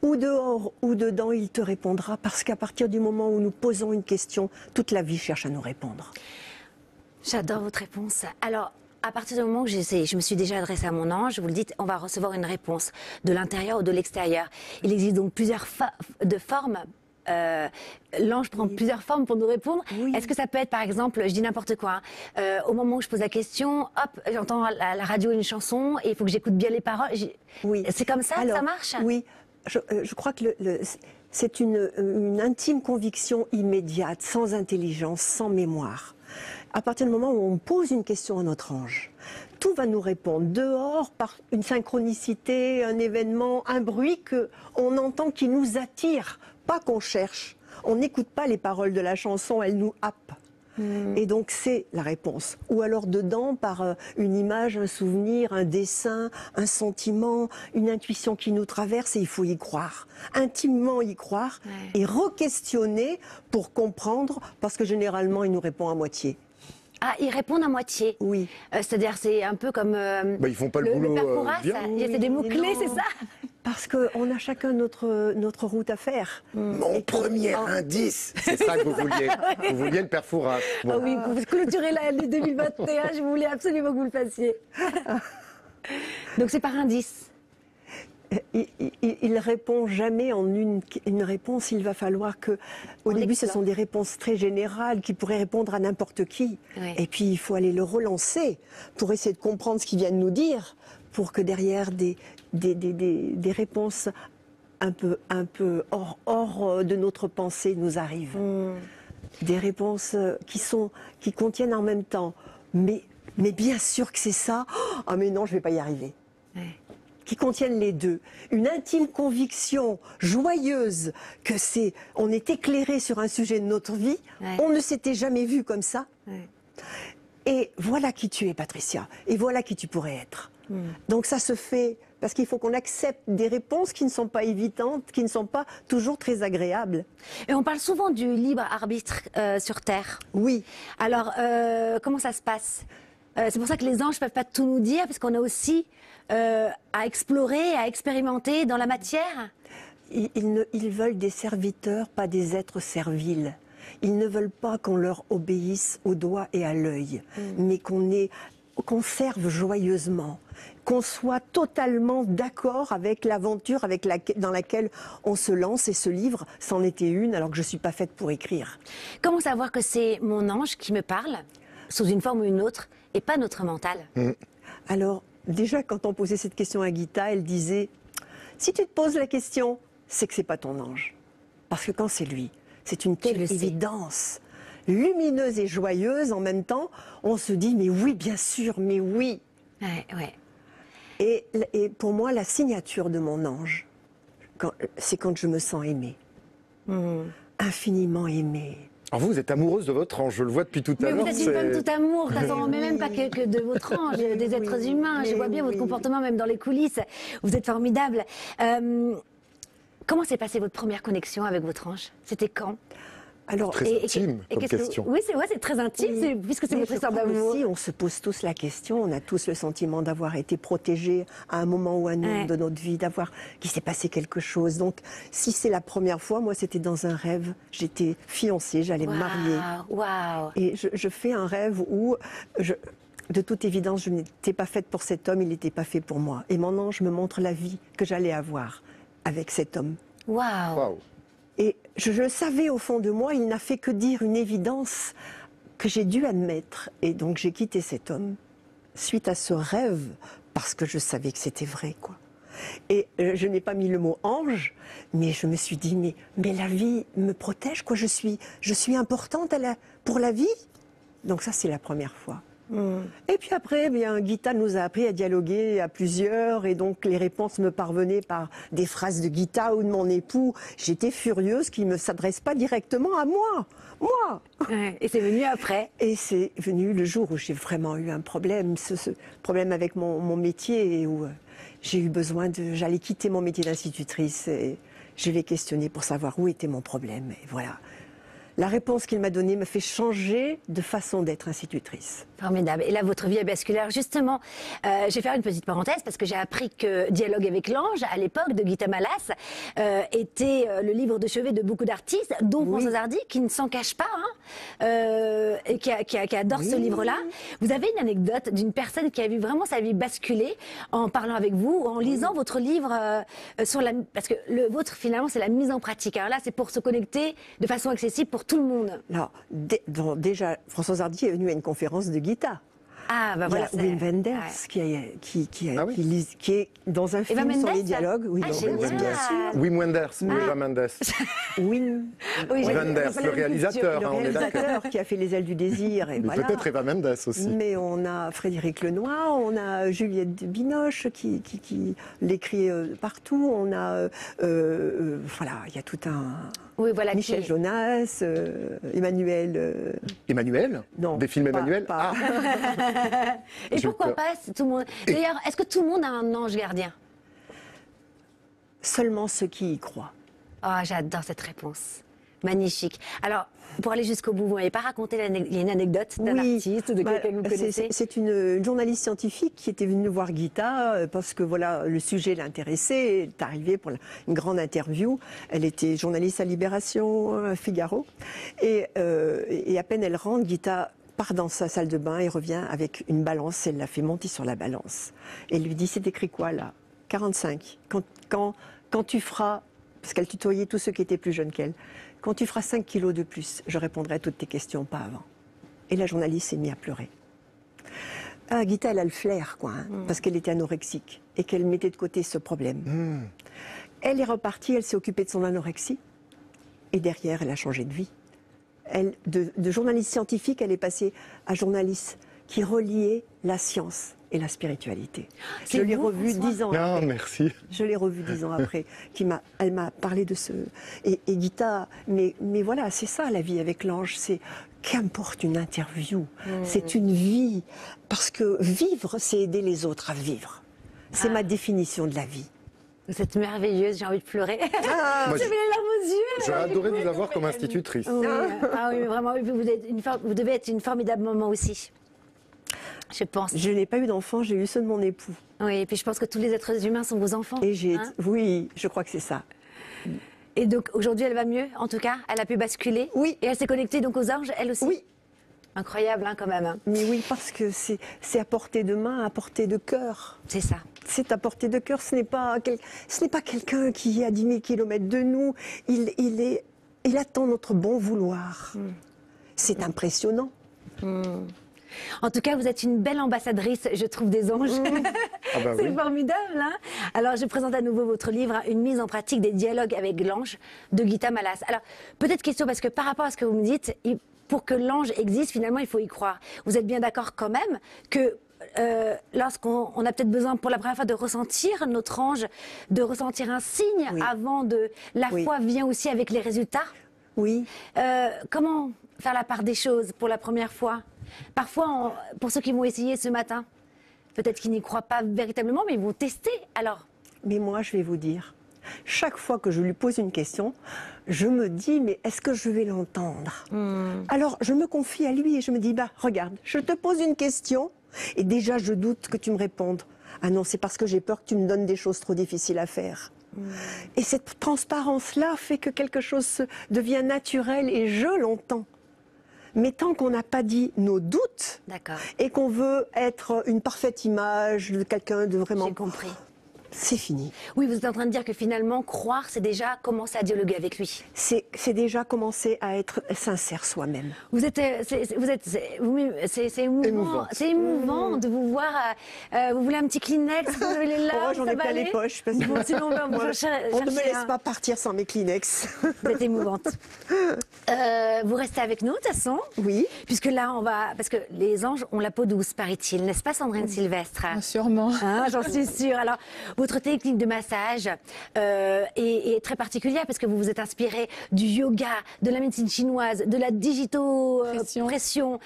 Ou dehors ou dedans, il te répondra. Parce qu'à partir du moment où nous posons une question, toute la vie cherche à nous répondre. J'adore votre réponse. Alors, à partir du moment où je me suis déjà adressée à mon ange, vous le dites, on va recevoir une réponse de l'intérieur ou de l'extérieur. Il existe donc plusieurs formes. L'ange prend plusieurs formes pour nous répondre. Oui. Est-ce que ça peut être, par exemple, je dis n'importe quoi, hein, au moment où je pose la question, hop, j'entends à la radio une chanson et il faut que j'écoute bien les paroles. Oui. C'est comme ça que ça marche? Oui, je crois que c'est une intime conviction immédiate, sans intelligence, sans mémoire. À partir du moment où on pose une question à notre ange, tout va nous répondre dehors par une synchronicité, un événement, un bruit qu'on entend qui nous attire, pas qu'on cherche. On n'écoute pas les paroles de la chanson, elles nous happent. Et donc c'est la réponse. Ou alors dedans par une image, un souvenir, un dessin, un sentiment, une intuition qui nous traverse et il faut y croire. Intimement y croire et re-questionner pour comprendre parce que généralement il nous répond à moitié. Ah, ils répondent à moitié. Oui. C'est-à-dire, c'est un peu comme Ils font pas le boulot père Fouras. bien. C'est des mots-clés, non. c'est ça? Parce qu'on a chacun notre route à faire. Mon premier indice, c'est ça que vous vouliez. Vous vouliez le père Fouras. Bon. Ah oui, pour clôturer l'année 2021, je voulais absolument que vous le fassiez. Donc c'est par indice. Il répond jamais en une réponse. Il va falloir que, au début, ce sont des réponses très générales qui pourraient répondre à n'importe qui. Oui. Et puis, il faut aller le relancer pour essayer de comprendre ce qu'il vient de nous dire, pour que derrière des réponses un peu hors de notre pensée nous arrivent. Des réponses qui contiennent en même temps. Mais bien sûr que c'est ça. Ah mais non, je vais pas y arriver. Ouais. Qui contiennent les deux. Une intime conviction joyeuse que on est éclairé sur un sujet de notre vie, Ouais. on ne s'était jamais vu comme ça. Ouais. Et voilà qui tu es, Patricia. Et voilà qui tu pourrais être. Donc ça se fait parce qu'il faut qu'on accepte des réponses qui ne sont pas évidentes, qui ne sont pas toujours très agréables. Et on parle souvent du libre arbitre sur Terre. Oui. Alors, comment ça se passe? C'est pour ça que les anges ne peuvent pas tout nous dire, parce qu'on a aussi à explorer, à expérimenter dans la matière. Ils veulent des serviteurs, pas des êtres serviles. Ils ne veulent pas qu'on leur obéisse au doigt et à l'œil, mais qu'on serve joyeusement, qu'on soit totalement d'accord avec l'aventure dans laquelle on se lance. Et ce livre, c'en était une, alors que je ne suis pas faite pour écrire. Comment savoir que c'est mon ange qui me parle, sous une forme ou une autre, et pas notre mental? Alors, déjà, quand on posait cette question à Gita, elle disait « Si tu te poses la question, c'est que ce n'est pas ton ange. » Parce que quand c'est lui, c'est une telle le sais. évidence, lumineuse et joyeuse en même temps, on se dit « Mais oui, bien sûr, mais oui !» Ouais. Et pour moi, la signature de mon ange, c'est quand je me sens aimée. Infiniment aimée. Alors vous êtes amoureuse de votre ange, je le vois depuis tout à Mais l'heure. vous êtes une femme tout amour, de toute façon, mais même pas que de votre ange, des êtres humains. Je vois bien votre comportement même dans les coulisses. Vous êtes formidable. Comment s'est passée votre première connexion avec votre ange? C'était quand? Alors, Très intime comme question. Oui, c'est très intime, puisque c'est Mais votre je histoire crois d'amour. aussi, on se pose tous la question, on a tous le sentiment d'avoir été protégés à un moment ou à un autre de notre vie, qu'il s'est passé quelque chose. Donc, si c'est la première fois, moi, c'était dans un rêve. J'étais fiancée, j'allais me marier. Waouh. Et je fais un rêve où, de toute évidence, je n'étais pas faite pour cet homme, il n'était pas fait pour moi. Et mon ange me montre la vie que j'allais avoir avec cet homme. Waouh. Waouh. Et je le savais au fond de moi, il n'a fait que dire une évidence que j'ai dû admettre. Et donc j'ai quitté cet homme suite à ce rêve, parce que je savais que c'était vrai, quoi. Et je n'ai pas mis le mot ange, mais je me suis dit, mais la vie me protège, quoi. Je suis importante pour la vie. Donc ça, c'est la première fois. Et puis après, Gita nous a appris à dialoguer à plusieurs, et donc les réponses me parvenaient par des phrases de Gita ou de mon époux. J'étais furieuse qu'il ne s'adresse pas directement à moi. Moi. Ouais, et c'est venu après. Et c'est venu le jour où j'ai vraiment eu un problème, ce problème avec mon métier, et où j'ai eu besoin j'allais quitter mon métier d'institutrice, et je l'ai questionné pour savoir où était mon problème, et voilà. La réponse qu'il m'a donnée m'a fait changer de façon d'être institutrice. Formidable. Et là, votre vie a basculé. Alors justement, je vais faire une petite parenthèse parce que j'ai appris que Dialogue avec l'ange, à l'époque de Gita Malas, était le livre de chevet de beaucoup d'artistes, dont Françoise Hardy, qui ne s'en cache pas, et qui adore ce livre-là. Vous avez une anecdote d'une personne qui a vu vraiment sa vie basculer en parlant avec vous, en lisant votre livre parce que le vôtre, finalement, c'est la mise en pratique. Alors là, c'est pour se connecter de façon accessible pour tout le monde. Alors, déjà, Françoise Hardy est venue à une conférence de Gita. Ah, bah voilà. Wim Wenders, qui est dans un film sur les dialogues. Oui, Wim Wenders, Eva Mendes. Wim Wenders, le réalisateur, on est d'accord, qui a fait Les ailes du désir. Et voilà. Peut-être Eva Mendes aussi. Mais on a Frédéric Lenoir, on a Juliette Binoche qui l'écrit partout. On a, voilà, il y a tout un... Oui, voilà, Michel Jonas, Emmanuel. Emmanuel ? Non. Des films Emmanuel ? Pas. Et pourquoi pas tout le monde. D'ailleurs, est-ce que tout le monde a un ange gardien ? Seulement ceux qui y croient. Ah, j'adore cette réponse. Magnifique. Alors, pour aller jusqu'au bout, vous n'avez pas raconté une anecdote d'un artiste ou de quelqu'un que vous connaissez ? C'est une journaliste scientifique qui était venue voir Gita parce que voilà, le sujet l'intéressait. Elle est arrivée pour une grande interview. Elle était journaliste à Libération, Figaro. Et à peine elle rentre, Gita part dans sa salle de bain et revient avec une balance. Elle l'a fait monter sur la balance. Et elle lui dit, c'est écrit quoi là ? 45. Quand tu feras, parce qu'elle tutoyait tous ceux qui étaient plus jeunes qu'elle, quand tu feras 5 kilos de plus, je répondrai à toutes tes questions, pas avant. Et la journaliste s'est mise à pleurer. Ah, Gita, elle a le flair, quoi, parce qu'elle était anorexique et qu'elle mettait de côté ce problème. Elle est repartie, elle s'est occupée de son anorexie et derrière, elle a changé de vie. De journaliste scientifique, elle est passée à journaliste qui reliait la science et la spiritualité. Je l'ai revue 10 ans après. Merci. Je l'ai revue 10 ans après. Elle m'a parlé de ce... Et Gita, mais voilà, c'est ça la vie avec l'ange, c'est qu'importe une interview, c'est une vie. Parce que vivre, c'est aider les autres à vivre. C'est ma définition de la vie. Vous êtes merveilleuse, j'ai envie de pleurer. Moi, j'ai mis les larmes aux yeux. J'aurais adoré vous avoir comme institutrice. Oui, ah oui, vraiment, vous devez être une formidable maman aussi. Je pense. Je n'ai pas eu d'enfants, j'ai eu ceux de mon époux. Oui, et puis je pense que tous les êtres humains sont vos enfants. Et oui, je crois que c'est ça. Et donc aujourd'hui, elle va mieux, en tout cas, elle a pu basculer. Oui. Et elle s'est connectée donc aux anges, elle aussi. Oui. Incroyable, hein, quand même. Hein. Mais oui, parce que c'est à portée de main, à portée de cœur. C'est ça. C'est à portée de cœur. Ce n'est pas quelqu'un qui est à 10 000 kilomètres de nous. Il attend notre bon vouloir. C'est impressionnant. En tout cas, vous êtes une belle ambassadrice, je trouve, des anges. Ah bah C'est oui. formidable. Hein, alors, je présente à nouveau votre livre, Une mise en pratique des dialogues avec l'ange, de Gita Malas. Alors, peut-être question, parce que par rapport à ce que vous me dites, pour que l'ange existe, finalement, il faut y croire. Vous êtes bien d'accord quand même que lorsqu'on a peut-être besoin pour la première fois de ressentir notre ange, de ressentir un signe avant de... La foi vient aussi avec les résultats. Oui. Comment faire la part des choses pour la première fois ? Parfois, pour ceux qui vont essayer ce matin, peut-être qu'ils n'y croient pas véritablement, mais ils vont tester. Alors, mais moi, je vais vous dire, chaque fois que je lui pose une question, je me dis, mais est-ce que je vais l'entendre ? Alors, je me confie à lui et je me dis, regarde, je te pose une question et déjà, je doute que tu me répondes. Ah non, c'est parce que j'ai peur que tu me donnes des choses trop difficiles à faire. Et cette transparence-là fait que quelque chose devient naturel et je l'entends. Mais tant qu'on n'a pas dit nos doutes et qu'on veut être une parfaite image de quelqu'un de vraiment... J'ai compris. c'est fini. Oui, vous êtes en train de dire que finalement, croire, c'est déjà commencer à dialoguer avec lui. C'est déjà commencer à être sincère soi-même. Vous êtes, c'est émouvant. Émouvante. C'est émouvant de vous voir. Vous voulez un petit Kleenex, vous avez les larmes, Oh, j'en ça ai va plein les aller poches. Parce que Bon, sinon, on va moi, chercher on ne me laisse un. pas partir sans mes Kleenex. Vous êtes émouvante. Vous restez avec nous, de toute façon. Oui. Puisque là, on va. Parce que les anges ont la peau douce, paraît-il, n'est-ce pas, Sandrine Sylvestre? Sûrement. Hein, j'en suis sûre. Alors, votre technique de massage est très particulière parce que vous vous êtes inspiré du yoga, de la médecine chinoise, de la digito-pression,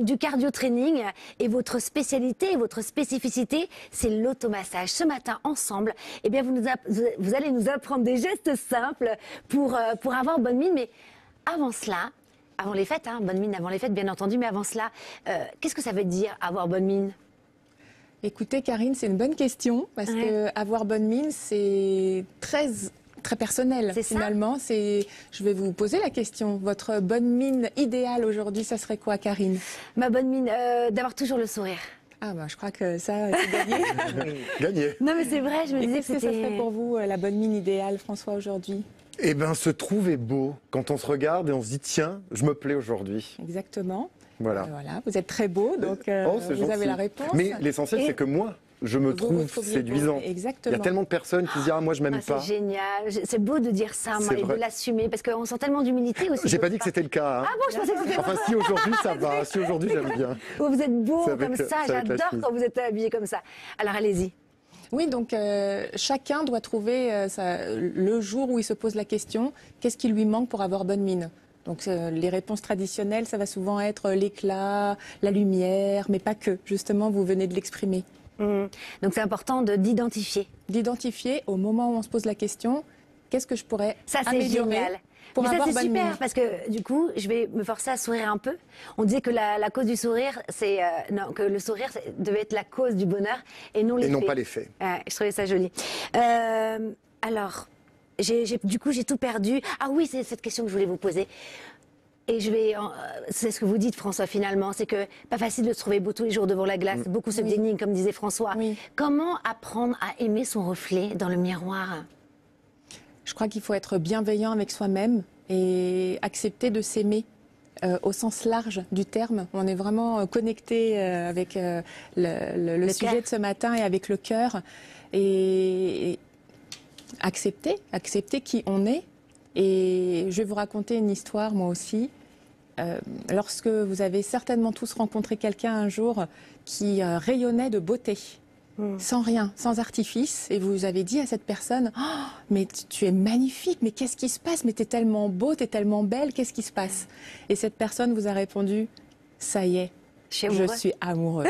du cardio-training. Et votre spécialité, votre spécificité, c'est l'automassage. Ce matin, ensemble, eh bien, vous allez nous apprendre des gestes simples pour avoir bonne mine. Mais avant cela, avant les fêtes, hein, bonne mine avant les fêtes, bien entendu, mais avant cela, qu'est-ce que ça veut dire avoir bonne mine? Écoutez, Karine, c'est une bonne question parce que avoir bonne mine, c'est très personnel finalement. Je vais vous poser la question. Votre bonne mine idéale aujourd'hui, ça serait quoi, Karine? Ma bonne mine, d'avoir toujours le sourire. Ah bah, je crois que ça, c'est gagné. Gagné. Non mais c'est vrai, je me Et disais qu'est-ce que c'était... ça serait pour vous, la bonne mine idéale, François, aujourd'hui? Eh bien, se trouver beau quand on se regarde et on se dit tiens, je me plais aujourd'hui. Exactement. Voilà. Voilà, vous êtes très beau, donc Oh, c'est vous gentil. avez la réponse. Mais l'essentiel, Et- c'est que moi, je me Vous trouve vous trouviez séduisant. beau. Il y Exactement. a tellement de personnes qui se disent ah, moi, je m'aime Ah, pas. c'est génial, c'est beau de dire ça moi, C'est et de vrai. l'assumer parce qu'on sent tellement d'humilité aussi. J'ai de pas votre dit que part. c'était le cas. hein. Ah bon, je pensais que c'était... Enfin, si aujourd'hui ça va, si aujourd'hui j'aime bien. Oh, vous êtes beau C'est avec- comme ça, c'est avec la j'adore chemise. quand vous êtes habillé comme ça. Alors allez-y. Oui, donc chacun doit trouver le jour où il se pose la question, qu'est-ce qui lui manque pour avoir bonne mine? Donc les réponses traditionnelles, ça va souvent être l'éclat, la lumière, mais pas que. Justement, vous venez de l'exprimer. Donc c'est important d'identifier. D'identifier au moment où on se pose la question, qu'est-ce que je pourrais Ça c'est améliorer génial. pour Mais ça avoir c'est bonne super mine. parce que du coup je vais me forcer à sourire un peu. On disait que la cause du sourire, c'est non, que le sourire devait être la cause du bonheur et non l'effet. Et non pas l'effet. Ouais, je trouvais ça joli. Alors, du coup, j'ai tout perdu. Ah oui, c'est cette question que je voulais vous poser. Et c'est ce que vous dites, François, finalement, c'est que pas facile de se trouver beau tous les jours devant la glace. Beaucoup se dénigrent, comme disait François. Oui. Comment apprendre à aimer son reflet dans le miroir? Je crois qu'il faut être bienveillant avec soi-même et accepter de s'aimer. Au sens large du terme, on est vraiment connecté avec le sujet cœur. de ce matin et avec le cœur. Et accepter qui on est. Et je vais vous raconter une histoire, moi aussi. Lorsque vous avez certainement tous rencontré quelqu'un un jour qui rayonnait de beauté, sans rien, sans artifice, et vous avez dit à cette personne « Oh, mais tu es magnifique, mais qu'est-ce qui se passe? Mais tu es tellement beau, tu es tellement belle, qu'est-ce qui se passe ?» Et cette personne vous a répondu « Ça y est, je suis amoureux. »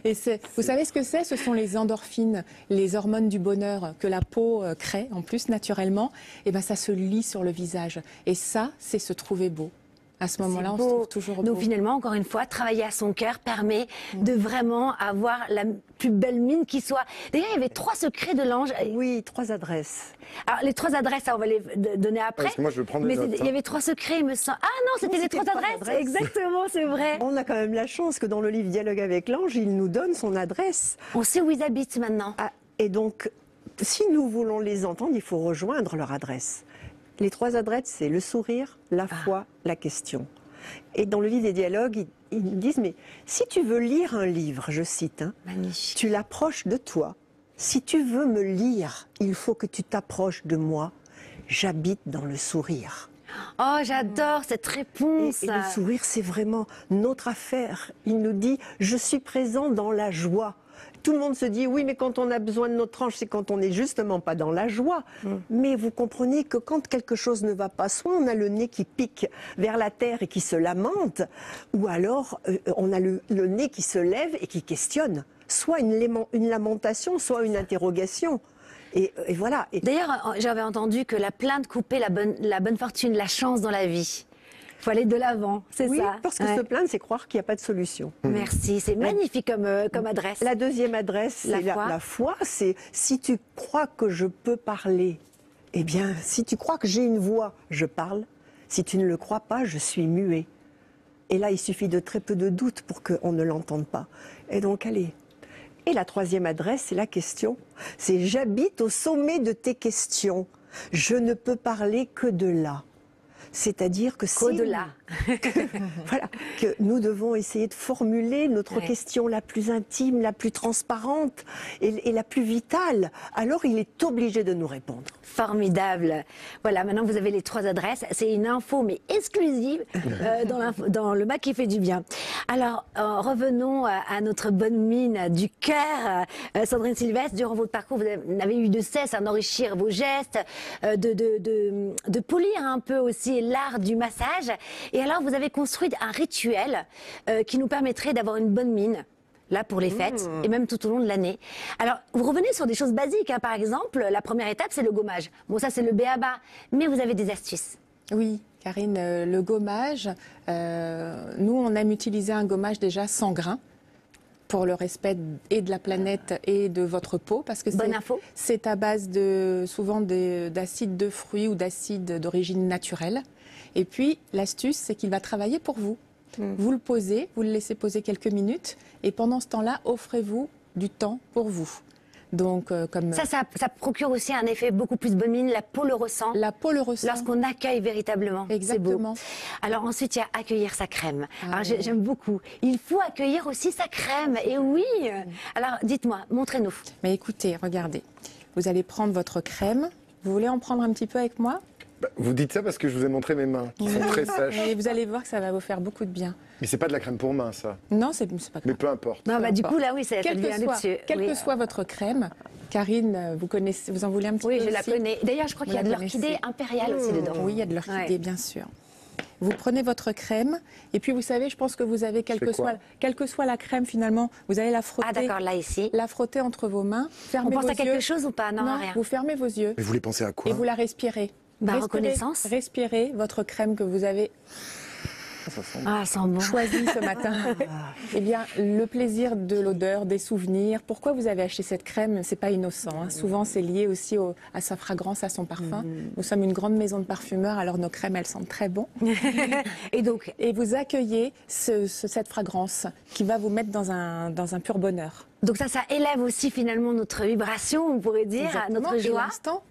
Et vous savez ce que c'est? Ce sont les endorphines, les hormones du bonheur que la peau crée, en plus naturellement. Et ben ça se lit sur le visage. Et ça, c'est se trouver beau. À ce moment-là, on se trouve toujours beau. Donc finalement, encore une fois, travailler à son cœur permet de vraiment avoir la plus belle mine qui soit. D'ailleurs, il y avait 3 secrets de l'ange. Oui, 3 adresses. Alors les 3 adresses, ça, on va les donner après. Parce que moi, je veux prendre des Mais notes, il y avait 3 secrets, il me semble. Ah non, c'était Non, les c'était 3 3 adresses. adresses. Exactement, c'est vrai. On a quand même la chance que dans le livre Dialogue avec l'ange, il nous donne son adresse. On sait où ils habitent maintenant. Ah, et donc, si nous voulons les entendre, il faut rejoindre leur adresse. Les 3 adresses, c'est le sourire, la foi, la question. Et dans le livre des dialogues, ils nous disent, mais si tu veux lire un livre, je cite, hein, Magnifique. tu l'approches de toi. Si tu veux me lire, il faut que tu t'approches de moi. J'habite dans le sourire. Oh, j'adore cette réponse. Et le sourire, c'est vraiment notre affaire. Il nous dit, je suis présent dans la joie. Tout le monde se dit, oui, mais quand on a besoin de notre ange, c'est quand on n'est justement pas dans la joie. Mais vous comprenez que quand quelque chose ne va pas, soit on a le nez qui pique vers la terre et qui se lamente, ou alors on a le nez qui se lève et qui questionne. Soit une lamentation, soit une interrogation. Et voilà. Et D'ailleurs, j'avais entendu que la plainte coupait la bonne fortune, la chance dans la vie. Il faut aller de l'avant, c'est oui, ça. parce que Ouais. se plaindre, c'est croire qu'il n'y a pas de solution. Merci, c'est magnifique comme adresse. La deuxième adresse, c'est la foi. C'est si tu crois que je peux parler, eh bien, si tu crois que j'ai une voix, je parle. Si tu ne le crois pas, je suis muet. Et là, il suffit de très peu de doute pour qu'on ne l'entende pas. Et donc, allez, Et la troisième adresse, c'est la question. C'est j'habite au sommet de tes questions. Je ne peux parler que de là. C'est-à-dire que Qu'au-delà. voilà, que nous devons essayer de formuler notre question la plus intime, la plus transparente et la plus vitale. Alors il est obligé de nous répondre. Formidable. Voilà, maintenant vous avez les 3 adresses. C'est une info, mais exclusive dans le Mac qui fait du bien. Alors, revenons à notre bonne mine du cœur. Sandrine Sylvestre, durant votre parcours, vous n'avez eu de cesse d'enrichir vos gestes, de polir un peu aussi l'art du massage. Et alors, vous avez construit un rituel qui nous permettrait d'avoir une bonne mine. Là, pour les fêtes, et même tout au long de l'année. Alors, vous revenez sur des choses basiques, hein. Par exemple, la première étape, c'est le gommage. Bon, ça, c'est le b.a.-ba, mais vous avez des astuces. Oui, Karine, le gommage, nous, on aime utiliser un gommage déjà sans grains pour le respect et de la planète et de votre peau, parce que c'est à base souvent d'acide de fruits ou d'acide d'origine naturelle. Et puis, l'astuce, c'est qu'il va travailler pour vous. Vous le posez, vous le laissez poser quelques minutes et pendant ce temps-là, offrez-vous du temps pour vous. Donc, ça procure aussi un effet beaucoup plus bonne mine, la peau le ressent. La peau le ressent. Lorsqu'on accueille véritablement. Exactement. C'est beau. Alors ensuite, il y a accueillir sa crème. Alors j'aime beaucoup. Il faut accueillir aussi sa crème. Et oui. Alors dites-moi, montrez-nous. Mais écoutez, regardez. Vous allez prendre votre crème. Vous voulez en prendre un petit peu avec moi ? Vous dites ça parce que je vous ai montré mes mains, qui sont très sèches. Et vous allez voir que ça va vous faire beaucoup de bien. Mais c'est pas de la crème pour main, ça. Non, c'est pas grave. Mais peu importe. Non, du coup, là, oui, ça devient luxueux. Quelle que soit votre crème, Karine, vous en voulez un petit peu aussi ? Oui, je la connais. D'ailleurs, je crois qu'il y a de l'orchidée impériale aussi dedans. Oui, il y a de l'orchidée, bien sûr. Vous prenez votre crème et puis vous savez, je pense que vous avez, quelle que soit la crème finalement, vous allez la frotter. Ah d'accord, là ici. La frotter entre vos mains. On pense à quelque chose ou pas ? Non, rien. Vous fermez vos yeux. Mais vous voulez penser à quoi ? Et vous la respirez. Reconnaissance. Respirez votre crème que vous avez choisie ce matin. Eh bien, le plaisir de l'odeur, des souvenirs. Pourquoi vous avez acheté cette crème ? C'est pas innocent. Hein. Souvent, c'est lié aussi à sa fragrance, à son parfum. Nous sommes une grande maison de parfumeurs, alors nos crèmes, elles sentent très bon. Et vous accueillez cette fragrance qui va vous mettre dans un pur bonheur. Donc ça élève aussi finalement notre vibration, on pourrait dire, notre joie.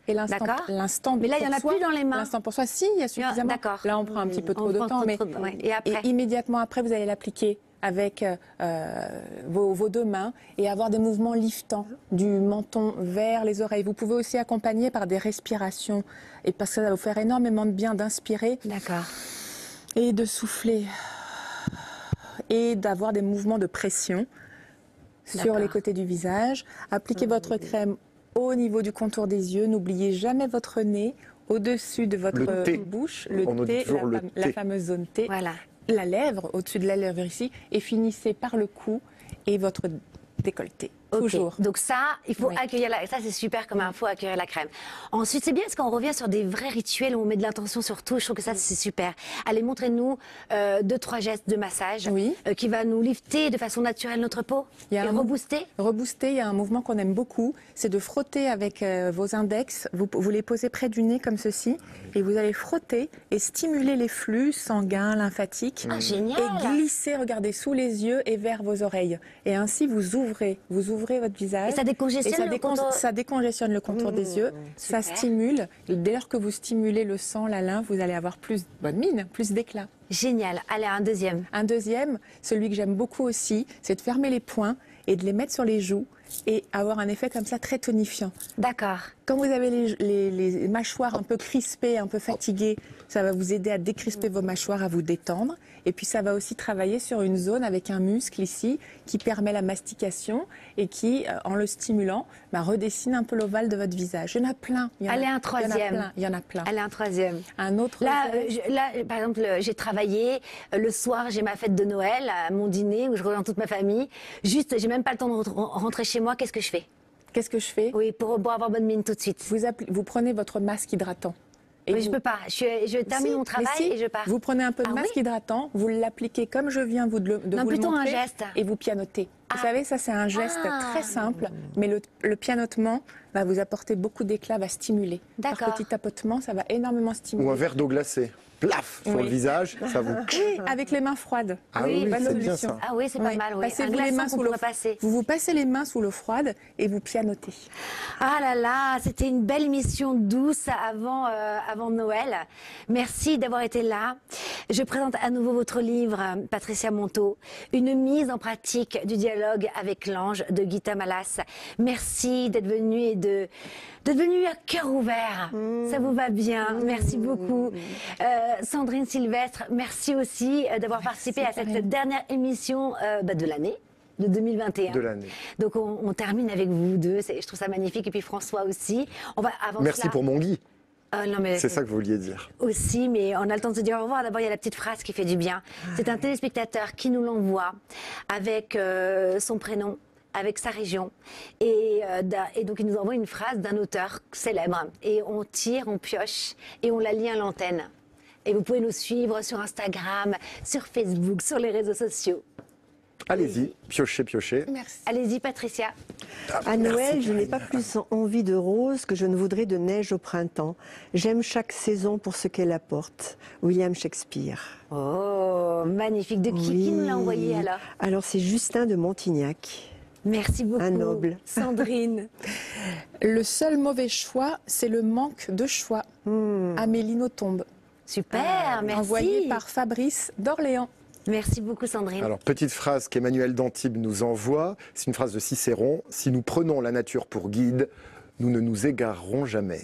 Et l'instant. Mais là, il n'y en a plus dans les mains. L'instant pour soi, si, il y a suffisamment. D'accord. Là, on prend un petit peu trop de temps. Et après ? Et immédiatement après, vous allez l'appliquer avec vos 2 mains et avoir des mouvements liftants du menton vers les oreilles. Vous pouvez aussi accompagner par des respirations, et parce que ça va vous faire énormément de bien d'inspirer. D'accord. Et de souffler. Et d'avoir des mouvements de pression sur les côtés du visage. Appliquez votre crème au niveau du contour des yeux. N'oubliez jamais votre nez au-dessus de votre bouche. Le T, la fameuse zone T. Voilà. La lèvre, au-dessus de la lèvre ici. Et finissez par le cou et votre décolleté. Toujours. Donc ça, il faut accueillir ça c'est super comme info, accueillir la crème. Ensuite, c'est bien parce qu'on revient sur des vrais rituels où on met de l'intention sur tout. Je trouve que ça, c'est super. Allez, montrez-nous 2-3 gestes de massage qui va nous lifter de façon naturelle notre peau et rebooster. Rebooster, il y a un mouvement qu'on aime beaucoup, c'est de frotter avec vos index. Vous les posez près du nez comme ceci et vous allez frotter et stimuler les flux sanguins, lymphatiques. Génial. Et glisser, regardez, sous les yeux et vers vos oreilles. Et ainsi, vous ouvrez votre visage. Et ça décongestionne le contour. Ça décongestionne le contour des yeux. Ça stimule. Et dès lors que vous stimulez le sang, la lymphe, vous allez avoir plus de bonne mine, plus d'éclat. Génial. Allez, un deuxième. Un deuxième, celui que j'aime beaucoup aussi, c'est de fermer les poings et de les mettre sur les joues et avoir un effet comme ça très tonifiant. D'accord. Quand vous avez les mâchoires un peu crispées, un peu fatiguées, ça va vous aider à décrisper vos mâchoires, à vous détendre. Et puis ça va aussi travailler sur une zone avec un muscle ici qui permet la mastication et qui, en le stimulant, redessine un peu l'ovale de votre visage. Il y en a plein. Allez, un troisième. Il y en a plein. Allez, un troisième. Un autre. Là, par exemple, j'ai travaillé. Le soir, j'ai ma fête de Noël, mon dîner où je rejoins toute ma famille. Juste, j'ai même pas le temps de rentrer chez moi. Qu'est-ce que je fais ? Qu'est-ce que je fais ? Oui, pour avoir bonne mine tout de suite. Vous prenez votre masque hydratant. Mais je peux pas. Je termine mon travail et je pars. Vous prenez un peu de masque hydratant, vous l'appliquez comme je viens de vous le montrer. Un geste. Et vous pianotez. Vous savez, ça c'est un geste très simple, mais le pianotement va vous apporter beaucoup d'éclat, va stimuler. Par D'accord. petit tapotement, ça va énormément stimuler. Ou un verre d'eau glacée. Plaf sur Oui. le visage, ça vous... Oui, avec les mains froides. Ah oui, bonne c'est bien solution. ça. Ah oui, c'est pas Oui. mal, oui. Passez-vous Un les glaçon mains qu'on sous l'eau. pourrait passer. Vous passez les mains sous l'eau froide et vous pianotez. Ah là là, c'était une belle émission douce avant Noël. Merci d'avoir été là. Je présente à nouveau votre livre, Patricia Monteau, une mise en pratique du dialogue avec l'ange de Gita Malas. Merci d'être venue et d'être venue à cœur ouvert. Ça vous va bien. Merci beaucoup. Sandrine Sylvestre, merci aussi d'avoir participé à cette Karine. dernière émission de l'année. De 2021. De l'année. Donc on termine avec vous deux, je trouve ça magnifique. Et puis François aussi. On va avant Merci cela- pour mon Guy. non, mais C'est ça que vous vouliez dire. aussi, mais on a le temps de se dire au revoir. D'abord, il y a la petite phrase qui fait du bien. C'est un téléspectateur qui nous l'envoie avec son prénom, avec sa région. Et donc, il nous envoie une phrase d'un auteur célèbre. Et on tire, on pioche et on la lit à l'antenne. Et vous pouvez nous suivre sur Instagram, sur Facebook, sur les réseaux sociaux. Allez-y, piochez, piochez. Merci. Allez-y, Patricia. À Noël, je n'ai Karine. pas plus envie de roses que je ne voudrais de neige au printemps. J'aime chaque saison pour ce qu'elle apporte. William Shakespeare. Oh, magnifique. De qui nous l'a envoyé alors? Alors, c'est Justin de Montignac. Merci beaucoup. Un noble. Sandrine. Le seul mauvais choix, c'est le manque de choix. Amélie Nothomb. Super, merci. Envoyé par Fabrice d'Orléans. Merci beaucoup, Sandrine. Alors, petite phrase qu'Emmanuel d'Antibes nous envoie. C'est une phrase de Cicéron. Si nous prenons la nature pour guide, nous ne nous égarerons jamais.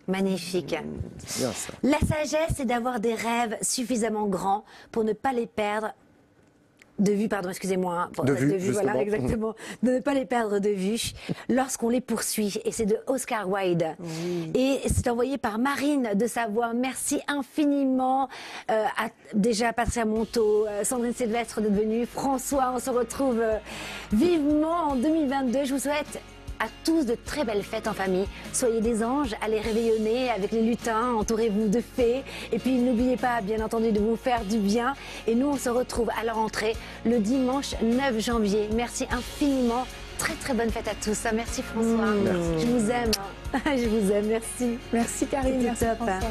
Magnifique. C'est bien ça. La sagesse, c'est d'avoir des rêves suffisamment grands pour ne pas les perdre de vue, pardon, excusez-moi. De vue, voilà, justement. exactement. De ne pas les perdre de vue lorsqu'on les poursuit. Et c'est de Oscar Wilde. Et c'est envoyé par Marine de Savoie. Merci infiniment déjà à Patricia Monteau, Sandrine Sylvestre d'être venue, François. On se retrouve vivement en 2022. Je vous souhaite à tous de très belles fêtes en famille. Soyez des anges, allez réveillonner avec les lutins, entourez-vous de fées. Et puis n'oubliez pas, bien entendu, de vous faire du bien. Et nous, on se retrouve à la rentrée le dimanche 9 janvier. Merci infiniment. Très très bonne fête à tous. Merci François. Merci. Je vous aime. Je vous aime. Merci. Merci Karine. C'était Merci top, hein. François.